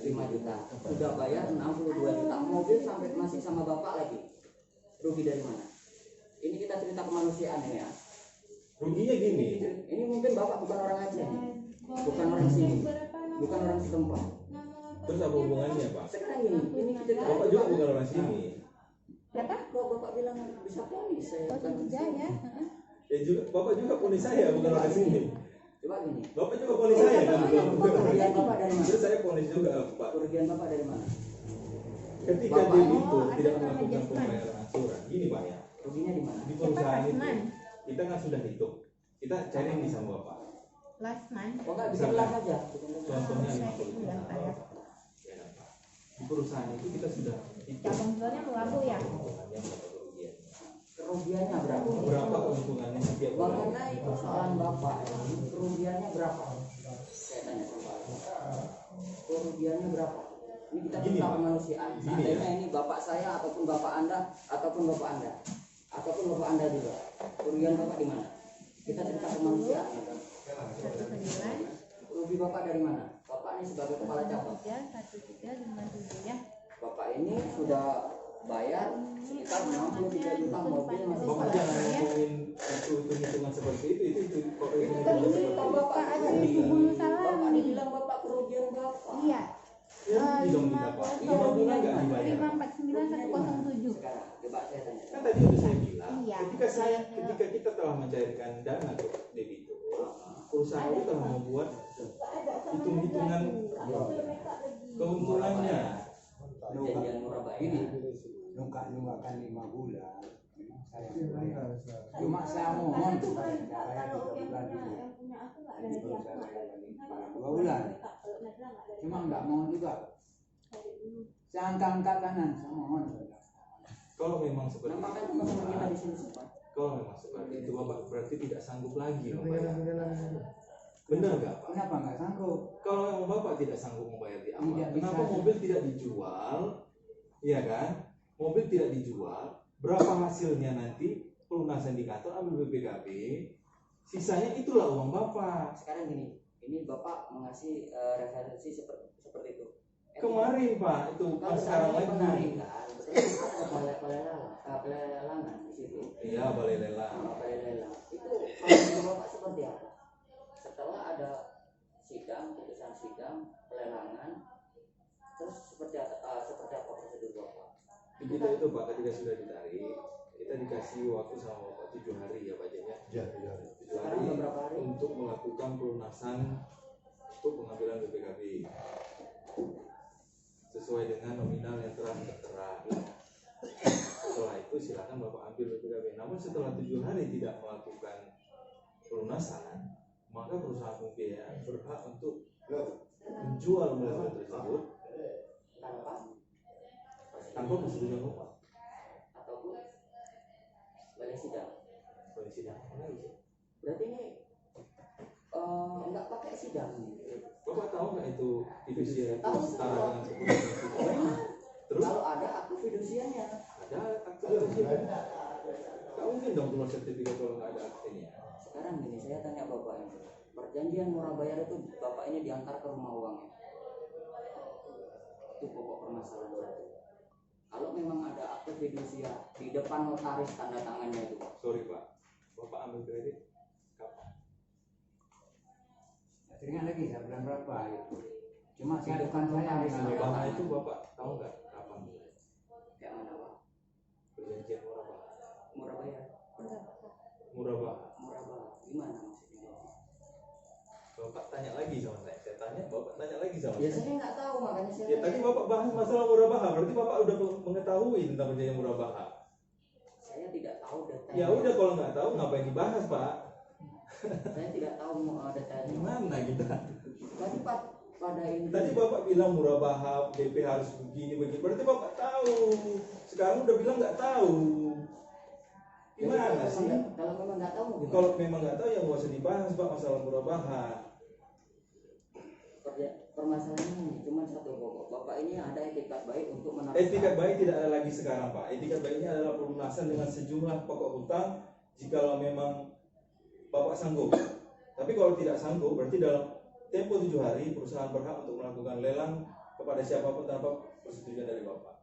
Speaker 2: 5 juta. Sudah bayar 62 juta. Mobil sampai masih sama Bapak lagi. Rugi dari mana? Ini kita cerita kemanusiaan ini ya.
Speaker 3: Ruginya gini.
Speaker 2: Ini mungkin Bapak bukan orang Aceh nih. Bukan orang sini. Bukan orang setempat.
Speaker 3: Terus apa hubungannya Pak?
Speaker 2: Sekarang ini kita
Speaker 3: Bapak juga bukan orang sini.
Speaker 5: Siapa?
Speaker 2: Kok Bapak bilang bisa ponis saya bukan
Speaker 5: Kota Jaya.
Speaker 3: Ya juga Bapak juga ponis saya bukan orang sini.
Speaker 2: Coba gini.
Speaker 3: Bapak juga ponis saya kan bukan orang
Speaker 2: Kerugian
Speaker 3: sini.
Speaker 2: Bapak dari mana?
Speaker 3: Terus saya ponis juga Pak.
Speaker 2: Kerugian Bapak dari mana?
Speaker 3: Ketika
Speaker 2: Bapak
Speaker 3: dia
Speaker 2: ini
Speaker 3: itu
Speaker 5: ada
Speaker 3: tidak
Speaker 5: sama
Speaker 3: melakukan
Speaker 5: Jasman.
Speaker 3: pembayaran ansuran, gini Pak ya.
Speaker 2: Ruginya di mana?
Speaker 3: Di perusahaan itu
Speaker 5: Jasman?
Speaker 3: kita kan sudah hitung. Kita cari nih sama Bapak.
Speaker 5: Last month.
Speaker 2: Kok nggak
Speaker 3: Bisa
Speaker 2: bikin las aja?
Speaker 3: Contohnya
Speaker 5: Saya
Speaker 3: 50 juta.
Speaker 5: bulan bayar.
Speaker 3: Ya kan, Pak. Di perusahaan itu kita sudah hitung.
Speaker 5: Cabang jualnya Melabu ya.
Speaker 3: Keuntungannya berapa kerugian.
Speaker 2: Kerugiannya berapa?
Speaker 3: Berapa keuntungannya setiap bulan.
Speaker 2: Bagaimana itu persoalan Bapak ini kerugiannya berapa? Saya tanya sama Bapak. Kerugiannya berapa? Ini kita
Speaker 3: Gini,
Speaker 2: cerita
Speaker 3: Pak.
Speaker 2: kemanusiaan.
Speaker 3: Gini,
Speaker 2: Seandainya
Speaker 3: ya.
Speaker 2: ini Bapak saya ataupun Bapak Anda ataupun Bapak Anda ataupun Bapak Anda juga. Kerugian Bapak di mana? Kita cerita kemanusiaan.
Speaker 5: 19
Speaker 2: Rugi Bapak dari mana? Bapak ini sebagai kepala cabang.
Speaker 5: 1357 ya.
Speaker 2: Bapak ini sudah bayar sekitar 63 juta mobil masih
Speaker 3: Bapak
Speaker 2: sama.
Speaker 3: jangan ngomongin itu hitungan seperti itu kalau
Speaker 2: Itu
Speaker 3: hitungan
Speaker 2: kan ini
Speaker 3: seperti
Speaker 2: tahu
Speaker 3: itu.
Speaker 2: Bapak
Speaker 5: Ada
Speaker 2: aja.
Speaker 5: di Bulu Salam.
Speaker 2: Bapak dibilang Bapak kerugian Bapak.
Speaker 5: Iya.
Speaker 3: Ya, dong kita Pak. 5 bulan nggak dibayar.
Speaker 5: 549107.
Speaker 2: Sekarang coba saya tanya.
Speaker 3: Kan tadi udah saya bilang,
Speaker 5: Iya.
Speaker 3: ketika kita telah mencairkan dana ke debitur, perusahaan itu telah membuat hitung-hitungan keuntungannya.
Speaker 2: Perjanjian murah baik.
Speaker 4: Ini nunggak-nunggakkan 5 bulan. Memang saya bayar. Cuma saya mohon supaya saya 3 bulan dulu. Jadi baru saya bayar lagi 2 bulan. Cuma nggak mau juga. Saya angkat kanan, saya mohon.
Speaker 3: Kalau memang seperti
Speaker 2: Nampaknya
Speaker 3: itu,
Speaker 2: teman-teman kita di sini semua.
Speaker 3: kalau memang seperti itu, Bapak berarti tidak sanggup lagi membayar. Benar nggak Pak?
Speaker 4: Kenapa nggak sanggup?
Speaker 3: Kalau memang Bapak tidak sanggup membayar di awal,
Speaker 4: Tidak
Speaker 3: kenapa
Speaker 4: bisa.
Speaker 3: mobil tidak dijual? Iya kan? Mobil tidak dijual, berapa hasilnya nanti pelunasan di kantor ambil BPKB, sisanya itulah uang Bapak.
Speaker 2: Sekarang gini, ini Bapak mengasih referensi seperti itu.
Speaker 3: Kemarin Pak, itu
Speaker 2: Kalau
Speaker 3: pas sekarang lagi.
Speaker 2: penarikan, betul ada pelelangan di situ.
Speaker 3: Iya, balai lelang.
Speaker 2: Balai lelang. Itu kalau Bapak seperti apa? Setelah ada sidang putusan pembukaan sidang, pelelangan, terus seperti apa prosedur Bapak?
Speaker 3: Kita itu Pak, ketika sudah ditarik, kita dikasih waktu sama Bapak 7 hari ya Pak Jaya.
Speaker 1: Ya,
Speaker 3: 7
Speaker 2: Sekarang
Speaker 3: hari
Speaker 2: beberapa hari?
Speaker 3: untuk melakukan pelunasan untuk pengambilan BPKB sesuai dengan nominal yang telah tertera. Setelah itu silakan Bapak ambil BPKB. Namun setelah 7 hari tidak melakukan pelunasan, maka perusahaan pembiayaan berhak untuk menjual mobil tersebut tanpa persetujuan Bapak.
Speaker 2: Ataupun balai sidang.
Speaker 3: Balai sidang apa lagi?
Speaker 2: Berarti ini nggak pakai sidang.
Speaker 3: Bapak tahu nggak itu fidusia itu
Speaker 2: Tahu.
Speaker 3: setara dengan sebuah terus
Speaker 2: Kalau ada akte fidusianya.
Speaker 3: ada akte fidusia. Nggak mungkin dong keluar sertifikat kalau nggak ada aktenya.
Speaker 2: Sekarang gini, saya tanya Bapak ini. Perjanjian murah bayar itu Bapak ini diantar ke rumah uangnya. Itu pokok permasalahan satu. Kalau memang ada akte fidusia di depan notaris tanda tangannya itu, Pak.
Speaker 3: Sorry Pak, Bapak ambil kredit kapan?
Speaker 4: Teringat lagi saya bulan berapa itu. Cuma
Speaker 2: Di
Speaker 4: saya
Speaker 2: depan
Speaker 4: depan saya
Speaker 2: notaris.
Speaker 4: dengan
Speaker 3: Murah Baha itu Bapak tahu nggak kapan?
Speaker 2: Kayak mana, Pak?
Speaker 3: Perjanjian murah Baha.
Speaker 2: Murah bayar.
Speaker 3: Murah Baha.
Speaker 2: Murah bayar. Gimana maksudnya, Bapak?
Speaker 3: Bapak tanya lagi sama saya tanya, Bapak tanya lagi sama
Speaker 2: Ya
Speaker 3: saya.
Speaker 2: saya nggak tahu, makanya saya
Speaker 3: Ya tadi Bapak bahas masalah murah Baha, berarti Bapak udah mengetahui tentang perjanjian murah Baha.
Speaker 2: saya tidak tahu detailnya.
Speaker 3: Ya udah kalau nggak tahu ngapain dibahas Pak?
Speaker 2: Saya tidak tahu detailnya.
Speaker 3: Gimana kita?
Speaker 2: Tadi Pak pada ini.
Speaker 3: Tadi Bapak bilang murah Baha, DP harus begini begini. Berarti Bapak tahu. Sekarang udah bilang nggak tahu. Gimana sih?
Speaker 2: Kalau memang nggak tahu gimana?
Speaker 3: Kalau memang nggak tahu ya nggak usah dibahas Pak masalah murah Baha.
Speaker 2: Permasalahannya ini cuma satu pokok. Bapak ini ada etikat baik untuk meneruskan.
Speaker 3: Etikat baik tidak ada lagi sekarang Pak. Etikat baiknya adalah pelunasan dengan sejumlah pokok hutang jikalau memang Bapak sanggup. Tapi kalau tidak sanggup berarti dalam tempo 7 hari perusahaan berhak untuk melakukan lelang kepada siapapun tanpa persetujuan dari Bapak.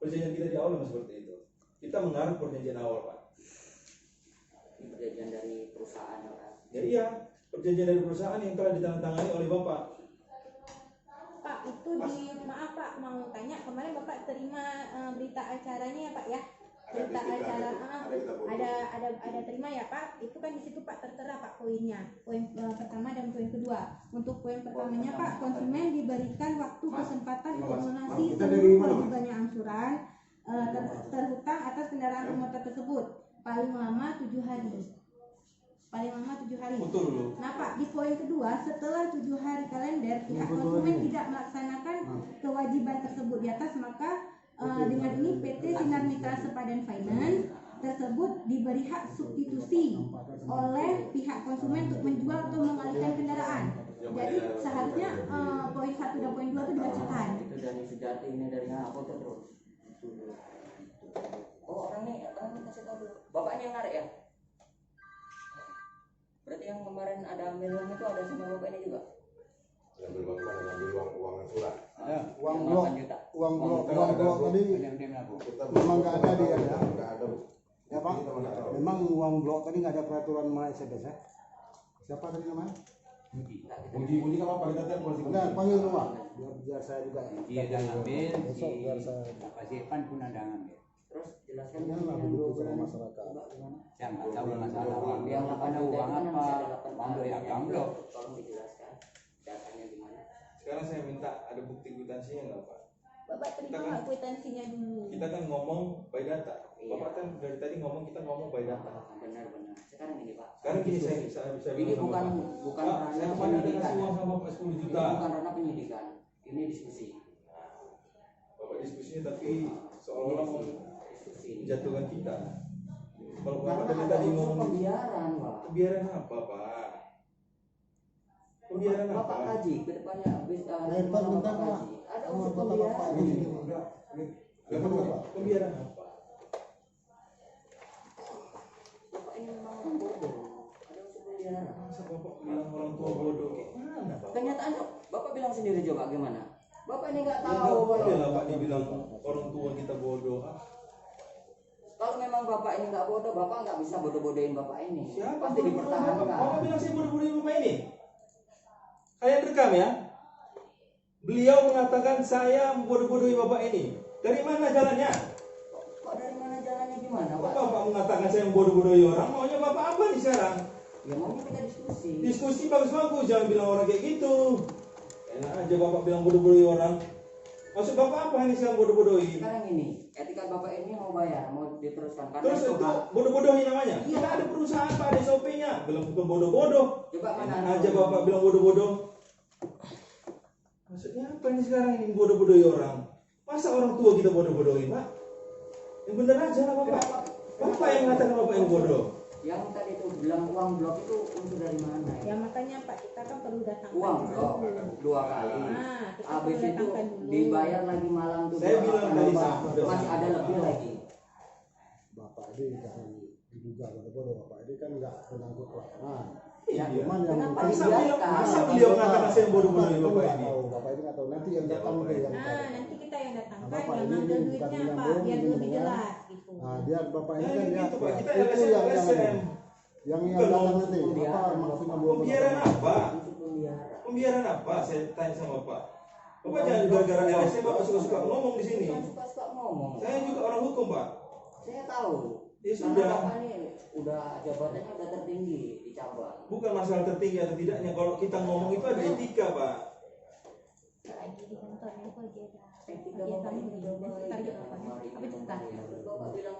Speaker 3: Perjanjian kita di awal memang seperti itu. Kita mengarah perjanjian awal Pak.
Speaker 2: Ini perjanjian dari perusahaan ya Pak.
Speaker 3: Ya iya, perjanjian dari perusahaan yang telah ditandatangani oleh Bapak.
Speaker 5: Pak, itu maaf Pak, mau tanya, kemarin Bapak terima berita acaranya ya Pak ya? Berita acara ada terima ya Pak? Itu kan di situ Pak tertera Pak poinnya, poin pertama dan poin kedua. Untuk poin pertamanya Pak, konsumen diberikan waktu kesempatan untuk melunasi seluruh kewajibannya angsuran terhutang atas kendaraan bermotor tersebut paling lama 7 hari. Paling lama 7 hari.
Speaker 3: Betul.
Speaker 5: Nah Pak, di poin kedua, setelah 7 hari kalender pihak konsumen tidak melaksanakan kewajiban tersebut di atas, maka dengan ini PT Sinar Mitra Sepadan Finance tersebut diberi hak substitusi oleh pihak konsumen untuk menjual atau mengalihkan kendaraan. Jadi seharusnya poin 1 dan poin 2 itu dibacakan.
Speaker 2: Itu dari sejati ini dari apa terus? Oh orang ini kasih tahu dulu. Bapaknya yang narik ya? Berarti yang kemarin ada ambil uang itu ada sama bapak ini juga?
Speaker 1: Ngambil uang mana? Ngambil uang angsuran.
Speaker 6: Uang
Speaker 2: Yang
Speaker 6: blok
Speaker 2: 8 juta.
Speaker 6: uang blok tadi memang nggak ada dia ya.
Speaker 1: Nggak ada.
Speaker 6: Ya Pak, memang uang blok tadi nggak ada peraturan sama SMS ya. Siapa tadi namanya?
Speaker 1: Budi kan apa kita telepon sih?
Speaker 6: Enggak, panggil dulu Pak. Biar saya juga.
Speaker 4: Dia ada ngambil,
Speaker 6: Besok biar saya.
Speaker 4: Pak Zepan pun ada ngambil.
Speaker 2: Terus jelaskan
Speaker 6: Jangan lah
Speaker 2: yang
Speaker 6: begitu
Speaker 2: dua
Speaker 6: sama
Speaker 2: bulan.
Speaker 6: masyarakat.
Speaker 2: Coba gimana?
Speaker 4: Saya nggak tahu masalah uang.
Speaker 2: Yang
Speaker 4: Nggak
Speaker 2: 8
Speaker 4: tahu
Speaker 2: juta
Speaker 4: uang
Speaker 2: itu kan
Speaker 4: apa.
Speaker 2: masih ada 8
Speaker 4: Uang blok ya, uang blok.
Speaker 2: Tolong dijelaskan datanya gimana.
Speaker 3: Sekarang saya minta ada bukti kwitansinya nggak Pak?
Speaker 5: Bapak terima nggak kwitansinya dulu?
Speaker 3: Kita kan ngomong by data.
Speaker 2: Iya.
Speaker 3: Bapak kan dari tadi ngomong kita ngomong by data.
Speaker 2: Benar-benar. Sekarang ini Pak.
Speaker 3: Sekarang gini saya bisa
Speaker 2: Ini
Speaker 3: bilang
Speaker 2: bukan
Speaker 3: sama Bapak.
Speaker 2: bukan
Speaker 3: Pak, saya
Speaker 2: ranah
Speaker 3: kemarin ada
Speaker 2: penyidikan.
Speaker 3: kasih uang sama Bapak 10
Speaker 2: Ini
Speaker 3: juta.
Speaker 2: bukan ranah penyidikan. Ini diskusi.
Speaker 3: Bapak diskusinya tapi seolah-olah mau
Speaker 2: Diskusi.
Speaker 3: menjatuhkan kita. Kalau Bapak
Speaker 2: Karena
Speaker 3: dari
Speaker 2: ada
Speaker 3: tadi
Speaker 2: unsur
Speaker 3: ngomong
Speaker 2: pembiaran, Pak.
Speaker 3: kebiaran apa Pak? Pembiaran
Speaker 2: Bapak
Speaker 3: apa?
Speaker 2: kaji ke depannya habis
Speaker 6: Air Pak,
Speaker 2: Bapak
Speaker 6: bentar, Pak.
Speaker 2: kaji. Ada
Speaker 6: Sama
Speaker 2: unsur
Speaker 6: kota Bapak
Speaker 2: pembiaran.
Speaker 6: ini.
Speaker 3: Pembiaran apa?
Speaker 2: Bapak ini memang orang bodoh. Ada unsur pembiaran.
Speaker 3: Masa Bapak bilang orang tua bodoh? Gimana Bapak?
Speaker 2: Kenyataannya Bapak bilang sendiri coba gimana? Bapak ini nggak
Speaker 3: Ya,
Speaker 2: tahu
Speaker 3: nggak boleh
Speaker 2: kalau
Speaker 3: lah Pak dibilang orang tua kita bodoh. Ah,
Speaker 2: kalau memang Bapak ini nggak bodoh, Bapak nggak bisa bodoh-bodohin Bapak ini.
Speaker 3: siapa?
Speaker 2: Pasti
Speaker 3: bodoh? Bapak
Speaker 2: dipertahankan.
Speaker 3: bilang saya bodoh-bodohin Bapak ini? Kalian rekam ya. Beliau mengatakan saya membodoh-bodohi bapak ini. Dari mana jalannya?
Speaker 2: Kok dari mana jalannya gimana
Speaker 3: Kok
Speaker 2: Pak?
Speaker 3: bapak mengatakan saya membodoh-bodohi orang? Maunya bapak apa nih sekarang?
Speaker 2: Ya maunya kita diskusi.
Speaker 3: Diskusi bagus-bagus, jangan bilang orang kayak gitu. Enak aja bapak bilang bodoh-bodohi orang. Maksud bapak apa ini sekarang bodoh-bodohi?
Speaker 2: Sekarang ini, ketika bapak ini mau bayar, mau diteruskan karena
Speaker 3: Terus
Speaker 2: itu
Speaker 3: itu
Speaker 2: hak.
Speaker 3: bodoh-bodohi namanya?
Speaker 2: Iya.
Speaker 3: Kita ada perusahaan Pak, ada SOP-nya. Bilang bukan bodoh-bodoh.
Speaker 2: Coba mana
Speaker 3: Enak aja bapak bilang bodoh-bodoh. Maksudnya apa ini sekarang ini bodoh-bodohi orang? Masa orang tua kita bodoh-bodohi Pak? Yang bener aja lah bapak. Bapak yang mengatakan bapak yang bodoh.
Speaker 2: Yang tadi itu bilang uang blok itu unsur dari mana
Speaker 5: Ya makanya Pak, kita kan perlu datangkan
Speaker 2: Uang
Speaker 5: dulu.
Speaker 2: blok 2 kali.
Speaker 5: Nah, kita
Speaker 2: Habis
Speaker 5: perlu
Speaker 2: itu
Speaker 5: datangkan dulu.
Speaker 2: dibayar lagi malam tuh.
Speaker 3: Saya bilang tadi
Speaker 2: masih ada lebih lagi.
Speaker 6: Bapak ini jangan diduga bodoh-bodoh. Bapak ini kan nggak menyangkut pelaksanaan.
Speaker 3: Iya.
Speaker 6: Cuman yang
Speaker 2: Kenapa
Speaker 6: mungkin
Speaker 3: Masa beliau mengatakan saya bodoh-bodohi bapak ini?
Speaker 6: Bapak ini nggak tahu. Nanti yang
Speaker 3: Ya,
Speaker 6: datang
Speaker 3: Bapak
Speaker 6: deh
Speaker 3: ini.
Speaker 6: yang
Speaker 5: Nah,
Speaker 6: cari.
Speaker 5: nanti kita yang datangkan,
Speaker 6: Bapak
Speaker 5: yang
Speaker 6: ini
Speaker 5: ngambil
Speaker 6: bukan
Speaker 5: duitnya Pak,
Speaker 6: menyambung,
Speaker 5: biar
Speaker 6: ini
Speaker 5: lebih
Speaker 6: mendengar.
Speaker 5: jelas gitu.
Speaker 6: Nah, dia bapak ini
Speaker 3: Nah,
Speaker 6: kan
Speaker 3: gitu,
Speaker 6: lihat
Speaker 3: Pak. Kita
Speaker 6: itu
Speaker 3: LSM.
Speaker 6: yang
Speaker 3: Bukan
Speaker 6: datang
Speaker 3: mau
Speaker 6: nanti. Apa maksudnya belum
Speaker 3: Pembiaran apa?
Speaker 2: Unsur pembiara.
Speaker 3: Pembiaran apa? Saya tanya sama bapak. Bapak jangan gara-gara LSM bapak suka-suka ngomong di sini.
Speaker 2: Bukan suka-suka ngomong.
Speaker 3: Saya juga orang hukum Pak.
Speaker 2: Saya tahu.
Speaker 3: Ya
Speaker 2: Karena
Speaker 3: sudah.
Speaker 2: bapak ini udah jabatannya udah tertinggi di cabang.
Speaker 3: Bukan masalah tertinggi atau tidaknya. Kalau kita ngomong itu ada etika Pak.
Speaker 5: Lagi di kantor ya, aku lagi ada
Speaker 2: Etika
Speaker 5: kegiatan
Speaker 2: bapak ini
Speaker 5: ini.
Speaker 2: udah
Speaker 5: Dan
Speaker 2: baik.
Speaker 5: sebentar aja Pak, apa cepetan?
Speaker 2: Terus bapak bilang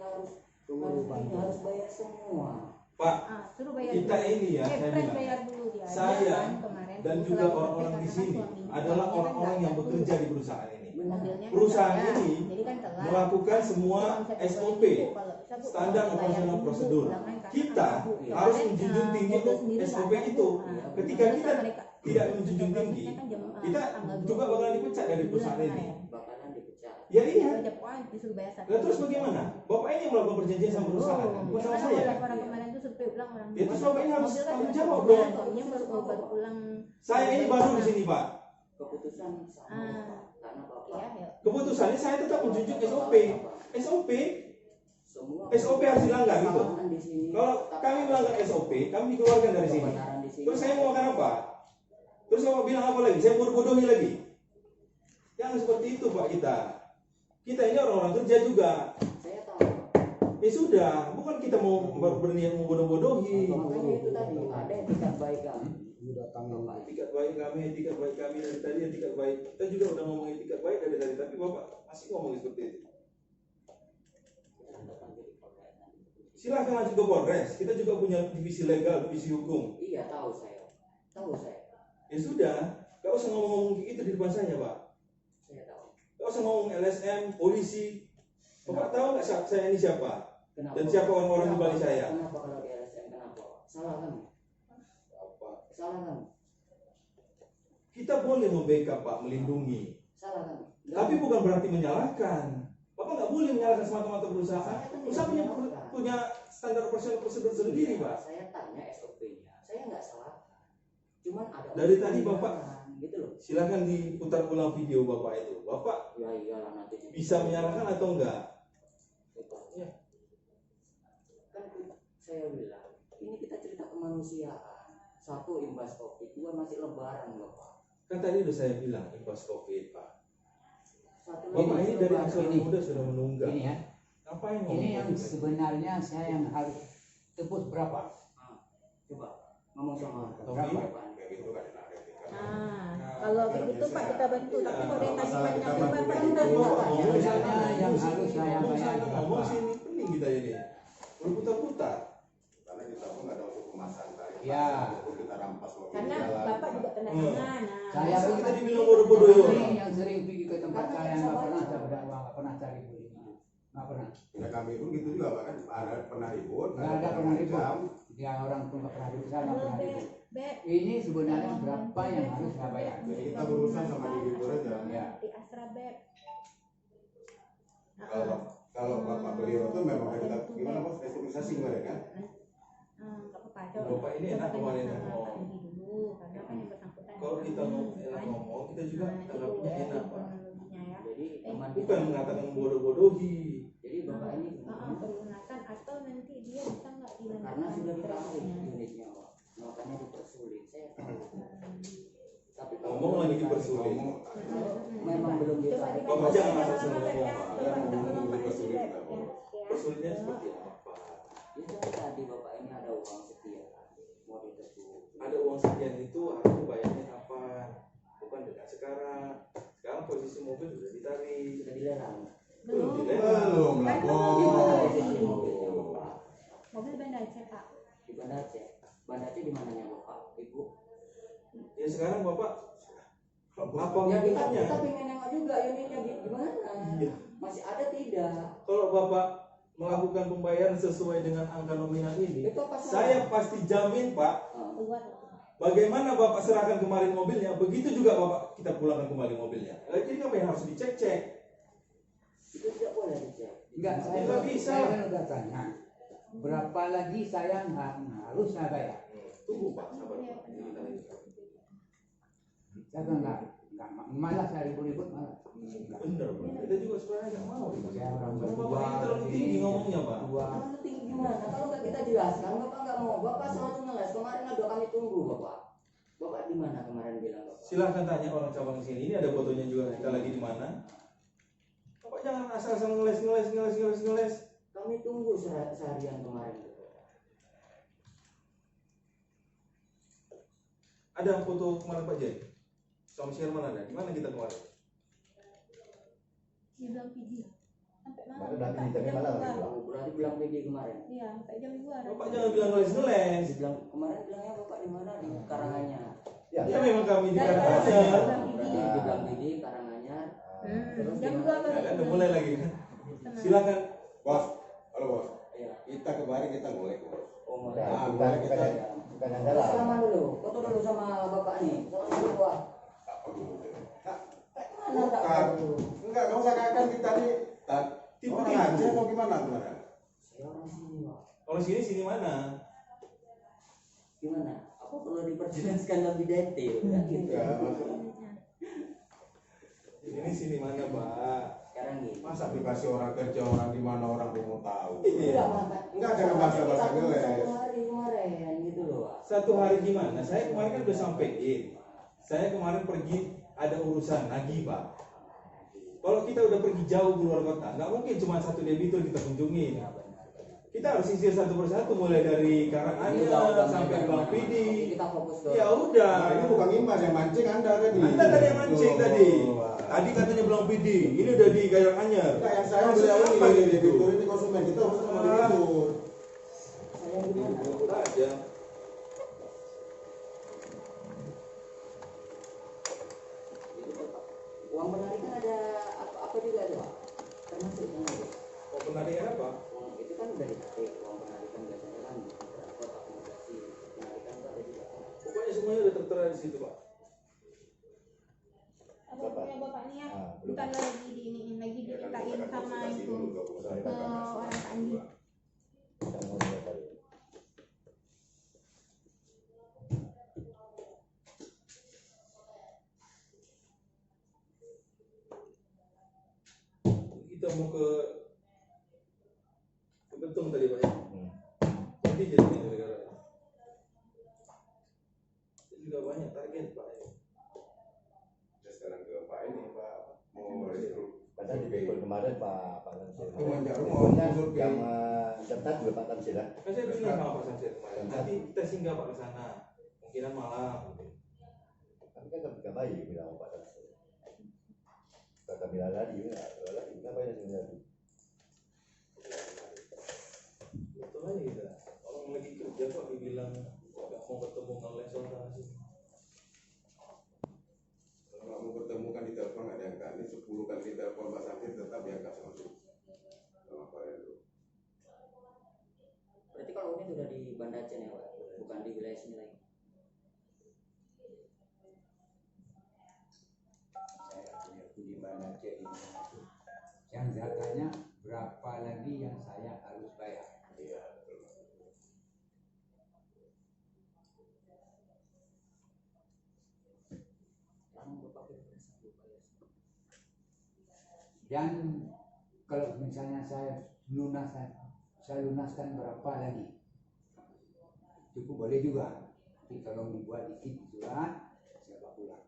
Speaker 2: harus bayar semua.
Speaker 3: Pak,
Speaker 5: Suruh bayar
Speaker 3: kita
Speaker 5: dulu.
Speaker 3: ini ya, saya
Speaker 5: Pres
Speaker 3: bilang.
Speaker 5: bayar dulu dia.
Speaker 3: Saya
Speaker 5: Dia kan kemarin
Speaker 3: dan
Speaker 5: tuh
Speaker 3: juga
Speaker 5: selalu
Speaker 3: orang-orang di
Speaker 5: katakan
Speaker 3: sini
Speaker 5: suaminya,
Speaker 3: adalah
Speaker 5: suaminya kan
Speaker 3: orang-orang
Speaker 5: nggak
Speaker 3: yang
Speaker 5: ada
Speaker 3: bekerja
Speaker 5: dulu.
Speaker 3: di perusahaan ini.
Speaker 5: Mobilnya kan
Speaker 3: Perusahaan
Speaker 5: nggak ada,
Speaker 3: ini
Speaker 5: jadi kan telat.
Speaker 3: melakukan semua
Speaker 5: Konsep
Speaker 3: SOP,
Speaker 5: itu kalau bisa, Bu,
Speaker 3: standar
Speaker 5: kalau dibayar
Speaker 3: operasional
Speaker 5: dulu,
Speaker 3: prosedur.
Speaker 5: pulang kan, karena
Speaker 3: Kita
Speaker 5: kan, Bu,
Speaker 3: harus
Speaker 5: kemarin,
Speaker 3: menjunjung tinggi
Speaker 5: mobil sendiri nggak
Speaker 3: SOP
Speaker 5: ada, Bu.
Speaker 3: itu.
Speaker 5: Nah,
Speaker 3: Ketika
Speaker 5: terus
Speaker 3: kita
Speaker 5: mereka-
Speaker 3: tidak menjunjung tinggi,
Speaker 5: Prosesnya kan jam,
Speaker 3: kita
Speaker 5: tanggal
Speaker 3: juga
Speaker 5: 20
Speaker 3: bakal dipecat dari perusahaan ini.
Speaker 5: kemarin.
Speaker 2: Bakalan dipecat.
Speaker 3: Ya
Speaker 5: Iya,
Speaker 3: iya.
Speaker 5: aja pokoknya disuruh bayar satu.
Speaker 3: Nah, terus bagaimana? Bapak ini yang melakukan perjanjian sama perusahaan,
Speaker 5: Oh,
Speaker 3: bukan sama
Speaker 5: karena
Speaker 3: saya.
Speaker 5: orang kemarin tuh survei ulang orang.
Speaker 3: Ya, terus Bapak ini harus
Speaker 5: Mobil kan
Speaker 3: tanggung
Speaker 5: udah
Speaker 3: jawab
Speaker 5: pulang,
Speaker 3: dong.
Speaker 5: Suaminya baru pulang.
Speaker 3: Saya ini baru di sini Pak.
Speaker 2: Keputusan sama
Speaker 5: Ah.
Speaker 2: karena bapak.
Speaker 5: Iya, ya.
Speaker 3: Keputusannya saya tetap menjunjung SOP. SOP,
Speaker 2: Semua
Speaker 3: SOP harus dilanggar gitu.
Speaker 2: kesalahan di sini.
Speaker 3: Kalau kami melanggar SOP, kami dikeluarkan dari sini.
Speaker 2: Kebenaran di sini.
Speaker 3: Terus saya mau makan apa? Terus Bapak bilang apa lagi? Saya bodoh-bodohi lagi. Yang seperti itu Pak kita. Kita ini orang-orang kerja juga.
Speaker 2: Saya tahu.
Speaker 3: Ya sudah, bukan kita mau berniat membodoh-bodohi.
Speaker 2: Makanya itu tadi ada etikat baik kami.
Speaker 6: datang
Speaker 3: Etikat baik kami dari tadi etikat baik. Kita juga udah ngomong etikat baik dari tadi, tapi Bapak masih ngomong seperti itu. Silahkan lanjut ke Polres. Kita juga punya divisi legal, divisi hukum.
Speaker 2: Iya tahu saya. Tahu saya.
Speaker 3: Ya sudah, gak usah ngomong-ngomong gitu di depan saya, Pak.
Speaker 2: Saya tahu.
Speaker 3: Gak usah ngomong LSM, polisi. Bapak tahu nggak saya ini siapa?
Speaker 2: Kenapa?
Speaker 3: Dan siapa orang-orang di balik saya?
Speaker 2: Kenapa kalau di LSM kenapa? Salah kan?
Speaker 3: Apa?
Speaker 2: Salah kan?
Speaker 3: Kita boleh membackup, Pak, melindungi.
Speaker 2: Salah kan?
Speaker 3: Tapi bukan berarti menyalahkan. Bapak nggak boleh menyalahkan semata-mata perusahaan.
Speaker 2: Saya kan
Speaker 3: Perusahaan
Speaker 2: tidak
Speaker 3: punya,
Speaker 2: menyalahkan.
Speaker 3: punya standar operasional prosedur sendiri, Pak.
Speaker 2: Saya tanya SOP-nya. Saya nggak salah. Cuman ada
Speaker 3: Dari
Speaker 2: orang
Speaker 3: tadi
Speaker 2: yang
Speaker 3: Bapak-
Speaker 2: menyalahkan, gitu loh.
Speaker 3: Silakan diputar ulang video Bapak itu. Bapak
Speaker 2: Ya iyalah nanti
Speaker 3: bisa menyalahkan atau enggak?
Speaker 2: Ya. Kan saya bilang ini kita cerita kemanusiaan. Satu imbas COVID, dua masih lebaran Bapak.
Speaker 3: Kan tadi udah saya bilang imbas COVID, Pak.
Speaker 2: Satu
Speaker 3: Bapak
Speaker 2: lagi
Speaker 3: ini dari
Speaker 2: lebaran.
Speaker 3: usia
Speaker 4: ini.
Speaker 3: muda sudah menunggak.
Speaker 4: Ini ya,
Speaker 3: Ngapain
Speaker 4: ini
Speaker 3: ngomong
Speaker 4: yang
Speaker 3: gitu?
Speaker 4: sebenarnya saya yang harus tebus berapa?
Speaker 2: Coba ngomong sama
Speaker 3: Tommy?
Speaker 2: Bapak.
Speaker 5: Kalau kayak gitu Pak kita bantu, tapi kalau dari tadi banyak Bapak kita
Speaker 3: Bapak
Speaker 5: enggak.
Speaker 3: ngomong di sana,
Speaker 4: yang
Speaker 3: ngomong
Speaker 4: harus
Speaker 3: sini,
Speaker 4: saya
Speaker 3: ngomong
Speaker 4: bayar
Speaker 3: sana,
Speaker 4: berapa?
Speaker 3: ngomong sini, pening kita ini. Berputar-putar.
Speaker 1: Karena kita pun nggak ada untuk pemasangan.
Speaker 4: Ya.
Speaker 1: Kita rampas mobil
Speaker 5: Karena
Speaker 1: jalan.
Speaker 5: Bapak juga kena tangan.
Speaker 4: Saya
Speaker 3: Masa
Speaker 4: pun
Speaker 3: kita dibilang bodoh-bodoh
Speaker 4: orang
Speaker 3: orang?
Speaker 4: yang sering pergi ke tempat saya nggak pernah saya berdakwah, nggak pernah cari duit, nggak pernah.
Speaker 1: Ya kami pun gitu juga Pak, kan ada pernah ribut,
Speaker 4: Nggak ada pernah ribut.
Speaker 1: macam.
Speaker 4: Dia orang pun nggak pernah ribut, saya nggak
Speaker 5: Kalau
Speaker 4: pernah ribut.
Speaker 5: Beb,
Speaker 4: Ini sebenarnya berapa yang harus saya bayar?
Speaker 1: Jadi kita berurusan sama debitur aja.
Speaker 4: Ya.
Speaker 5: di Astra Beb.
Speaker 1: Kalau Bapak beliau itu memang kita gimana Bos, restrukturisasi kemarin kan?
Speaker 5: Nggak apa-apa. Coba
Speaker 3: Bapak ini enak
Speaker 5: coba
Speaker 3: kemarin
Speaker 5: tanya sama
Speaker 3: ngomong.
Speaker 5: Pak Edi dulu, karena kan yang bersangkutan.
Speaker 3: Kalau kita ngomong, kita juga anggapnya enak, Pak.
Speaker 5: Kronologinya ya.
Speaker 2: Jadi teman
Speaker 3: Bukan
Speaker 2: kita-
Speaker 3: mengatakan membodoh-bodohi.
Speaker 2: Jadi Bapak ini
Speaker 5: Pelunasan atau nanti dia bisa nggak dilanjutkan
Speaker 2: karena sudah ditarik
Speaker 5: prosesnya.
Speaker 2: unitnya Pak. Makanya dipersulit. Saya tahu. Tapi
Speaker 3: Ngomong lagi dipersulit.
Speaker 2: memang belum
Speaker 5: Coba
Speaker 2: ditarik.
Speaker 3: Bapak jangan
Speaker 5: dikasih
Speaker 3: asal
Speaker 5: nama
Speaker 3: ngomong,
Speaker 5: ya.
Speaker 3: Pak.
Speaker 5: Coba minta tolong Pak Edi ya.
Speaker 3: Persulitnya seperti apa?
Speaker 2: Itu kan tadi bapak ini ada uang sekian mau ditebus.
Speaker 3: Ada uang sekian itu harus bayarnya kapan? Bukan dengan sekarang. Sekarang posisi mobil sudah ditarik.
Speaker 2: Sudah dilarang.
Speaker 3: Belum
Speaker 5: Belum.
Speaker 3: dilarang.
Speaker 6: Belum lah,
Speaker 5: Kan
Speaker 6: Bos.
Speaker 2: Gimana posisi mobilnya bapak?
Speaker 5: Mobil Banda Aceh Pak.
Speaker 2: Di Banda Aceh. Banda Aceh di mananya bapak? Ibu?
Speaker 3: Ya sekarang Bapak apa
Speaker 2: Ya kita
Speaker 3: hubungannya?
Speaker 2: pengen nengok juga unitnya gimana?
Speaker 3: Iya.
Speaker 2: Masih ada tidak?
Speaker 3: Kalau Bapak melakukan pembayaran sesuai dengan angka nominal ini,
Speaker 2: Itu apa salah?
Speaker 3: saya pasti jamin Pak,
Speaker 5: Keluar.
Speaker 3: bagaimana Bapak serahkan kemarin mobilnya, begitu juga Bapak kita pulangkan kembali mobilnya. Jadi apa yang harus dicek-cek?
Speaker 2: Itu tidak boleh dicek.
Speaker 4: Enggak, saya,
Speaker 3: Nggak bisa.
Speaker 4: saya kan udah tanya. Berapa lagi saya harus saya bayar?
Speaker 3: Tunggu Pak, sabar
Speaker 5: Iya,
Speaker 3: Pak. Ini kita lagi.
Speaker 4: Saya kan enggak malah saya ribut-ribut malah. Enggak.
Speaker 3: Bener Pak, kita juga sebenarnya nggak mau.
Speaker 4: Saya orang
Speaker 3: Cuma
Speaker 4: berdua,
Speaker 3: Bapak ini terlalu tinggi ngomongnya Pak.
Speaker 4: Dua.
Speaker 2: Terlalu tinggi gimana? Kalau nggak kita jelaskan, bapak nggak mau. Bapak selalu ngeles. Kemarin ada kami tunggu bapak. Bapak di mana kemarin bilang bapak?
Speaker 3: Silahkan tanya orang cabang sini. Ini ada fotonya juga kita lagi di mana. Bapak jangan asal-asal ngeles.
Speaker 2: Kami tunggu seharian kemarin.
Speaker 3: Ada foto kemarin Pak Jen? Sama si Herman ada? Di mana kita kemarin?
Speaker 5: Dia bilang PD. Sampai malam.
Speaker 1: Baru nanti
Speaker 5: Sampai
Speaker 1: ditanya
Speaker 5: jam
Speaker 1: malam,
Speaker 5: 2.
Speaker 1: dia
Speaker 2: Aku berarti bilang PD kemarin.
Speaker 5: Iya, sampai jam 2.
Speaker 3: Bapak jangan bilang ngeles.
Speaker 2: Dibilang kemarin bilangnya bapak di mana? Di Karanganyar.
Speaker 1: Ya,
Speaker 3: Ya memang kami di
Speaker 5: Dari
Speaker 3: Karanganyar.
Speaker 5: Karanganyar.
Speaker 2: Dibilang PD Karanganyar.
Speaker 5: Jam 2
Speaker 2: gimana?
Speaker 5: baru.
Speaker 3: Ya kan udah mulai lagi kan. Silakan.
Speaker 6: Bos, halo bos.
Speaker 2: Iya.
Speaker 6: Kita kemarin kita ngolek bos.
Speaker 2: Oh, mau
Speaker 1: Nah,
Speaker 6: Ah,
Speaker 1: bukan
Speaker 6: boleh kita.
Speaker 1: bukan yang
Speaker 2: Salaman
Speaker 1: jalan.
Speaker 2: dulu. Foto dulu sama bapak nih. Salaman dulu Pak.
Speaker 6: Apa dulu?
Speaker 2: Mana tak
Speaker 6: Bukan.
Speaker 2: tahu.
Speaker 6: Enggak, kamu seakan kita nih orang aja atau gimana kemarin?
Speaker 2: Saya orang sini Pak.
Speaker 3: Kalau sini mana?
Speaker 2: Gimana? Apa perlu diperjelaskan lebih detail? Kan gitu.
Speaker 6: Enggak, maksud
Speaker 3: Ini sini mana Pak?
Speaker 2: Sekarang gini.
Speaker 6: masa dikasih orang kerja orang di mana orang belum mau tahu.
Speaker 3: Iya.
Speaker 6: Enggak, jangan bahasa-bahasa
Speaker 2: Kita tunggu
Speaker 6: ngeles.
Speaker 2: satu hari kemarin gitu loh Pak.
Speaker 3: Satu hari gimana? Saya kemarin kan udah sampein. Saya kemarin pergi ada urusan lagi Pak. Kalau kita udah pergi jauh keluar kota, nggak mungkin cuma satu debitur kita kunjungi. Kita harus sisir satu persatu mulai dari Karanganyar sampai Bang Pidi.
Speaker 2: Kita fokus ke.
Speaker 3: Ya udah.
Speaker 6: Nah, ini bukan Imas yang mancing Anda tadi.
Speaker 3: Anda tadi yang mancing
Speaker 6: Tuh.
Speaker 3: tadi. Tadi katanya Bang Pidi, ini udah di Karanganyar.
Speaker 6: Enggak, yang saya
Speaker 3: Maksudnya
Speaker 6: beliau
Speaker 3: apa
Speaker 6: ini
Speaker 3: gitu?
Speaker 6: debitur ini konsumen kita harus sama debitur.
Speaker 2: Saya gimana?
Speaker 3: Ikut aja.
Speaker 2: Itu, Pak. Uang penarikan ada apa juga tuh Pak? Termasuk itu.
Speaker 3: Mau penarikan apa?
Speaker 2: Uang itu kan udah ditarik. Uang penarikan biasanya kan transport akomodasi. Penarikan itu ada juga.
Speaker 3: Pokoknya semuanya udah tertera di situ Pak.
Speaker 5: Apa punya bapak nih ya?
Speaker 1: Ah, belum.
Speaker 5: Bukan lagi di ini, lagi diceritain sama itu ke orang Pak Andi.
Speaker 1: Kita mau lihat tadi.
Speaker 3: Kita mau ke Betung tadi Pak ya.
Speaker 1: Hmm.
Speaker 3: Jadi jadi negara. Itu juga banyak target Pak.
Speaker 6: Kita sekarang ke Pak ini Pak mau rekrut.
Speaker 1: Padahal di Bengkulu kemarin Pak Tamsil.
Speaker 6: Rumah Jarum mau
Speaker 1: Begonya
Speaker 6: survei.
Speaker 1: yang jemtat juga Pak Tamsil ya.
Speaker 3: Kan saya bilang sama Pak Samsir kemarin. Nanti kita singgah Pak ke sana. Kemungkinan malam.
Speaker 1: Tapi kan nggak baik bilang Pak Tamsil. Kata bilang lagi nggak banyak sebenarnya.
Speaker 3: Betul aja kita. Orang lagi kerja kok dibilang nggak mau ketemu konsultasi.
Speaker 6: Kalau nggak mau ketemu kan di telepon nggak diangkat. Ini 10 kali di telepon Pak Samir tetap diangkat langsung. Sama Pak Hendro.
Speaker 2: Berarti kalau ini sudah di Banda Aceh ya Pak? Bukan di wilayah sini lagi.
Speaker 4: Saya punya di mana Aceh ini. Yang zatanya berapa lagi yang saya harus bayar?
Speaker 6: Iya, betul.
Speaker 2: Kamu bapak berasa lupa ya.
Speaker 4: Dan kalau misalnya saya lunaskan berapa lagi? Cukup boleh juga. Tapi kalau dibuat dikit di surat, saya bawa pulang.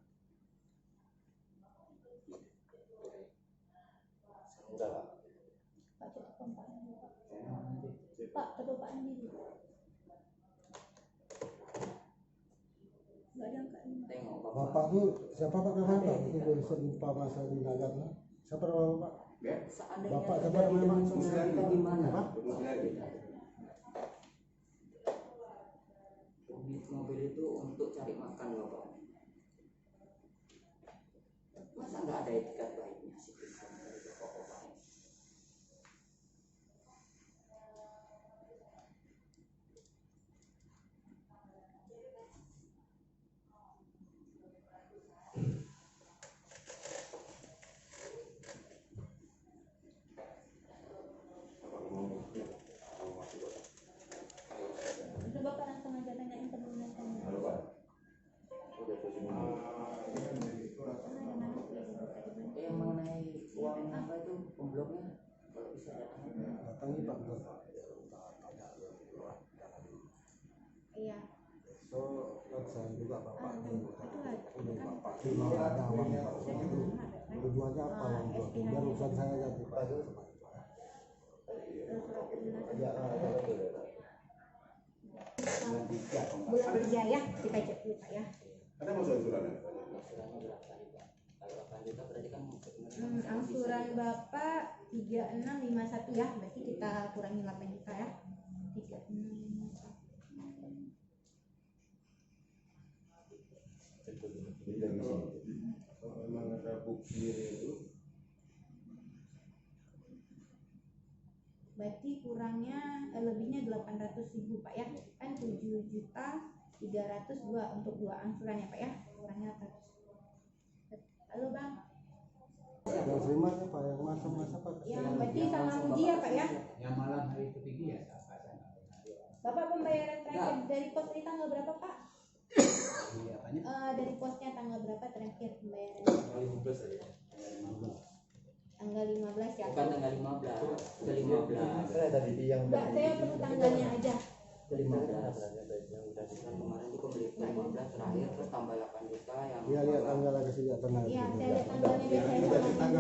Speaker 1: Udah Pak.
Speaker 5: Pak telepon Pak Andi. Pak telepon Pak Andi dulu. Nggak diangkat ini.
Speaker 2: Tengok
Speaker 7: Bapak tuh siapa Pak namanya Pak? Itu urusan lupa masa di Nagarna. Siapa nama Bapak?
Speaker 2: Seandainya
Speaker 7: Bapak
Speaker 2: terjadi
Speaker 7: siapa namanya,
Speaker 2: dengan
Speaker 7: Pak?
Speaker 2: saudara kita gimana?
Speaker 7: Pak?
Speaker 2: Unit mobil itu untuk cari makan Bapak. Masa nggak ada etikat baiknya sih dari Bapak-Bapak?
Speaker 5: Itu Bapak langsung aja tanyain kebenarannya.
Speaker 1: Halo Pak. Udah terus ini.
Speaker 2: Yang mengenai uang apa itu pembloknya kalau bisa datang.
Speaker 7: Datangi Pak.
Speaker 5: Iya.
Speaker 7: So, kan saya juga Bapak
Speaker 5: Itu lah.
Speaker 7: ini Bapak terima ada uang tujuannya apa uang itu? Biar urusan saya ganti Pak.
Speaker 5: Bulan kerja ya, kita cek dulu Pak ya.
Speaker 6: Ada masalah suratnya?
Speaker 2: Angsurannya berapa nih Pak? Kalau 8 juta berarti kan
Speaker 5: Angsuran Bapak 3651 ya, berarti kita kurangi 8 juta ya. 3651.
Speaker 1: Jadi dari sini.
Speaker 6: Kalau memang ada bukti itu,
Speaker 5: Berarti kurangnya lebihnya 800.000 Pak ya. Kan 7.302 untuk 2 angsuran ya Pak ya. Kurangnya 800. Halo Bang.
Speaker 7: Yang terima Pak yang masa-masa Pak.
Speaker 5: Yang berarti sama Muji ya Pak ya.
Speaker 4: Yang malam hari ketiga ya saya
Speaker 5: Bapak pembayaran terakhir dari pos ini tanggal berapa Pak? Dari posnya tanggal berapa terakhir pembayaran? Tanggal 15 ya.
Speaker 2: bukan tanggal 15 ke 15
Speaker 1: Saya tadi yang
Speaker 5: Enggak, saya perlu tanggalnya aja.
Speaker 2: ke 15 kan kemarin itu beli ke 15 terakhir terus tambah 8 juta yang
Speaker 7: Iya lihat tanggal lagi sih lihat tanggal.
Speaker 5: Iya, saya lihat tanggalnya biasanya sama Muji.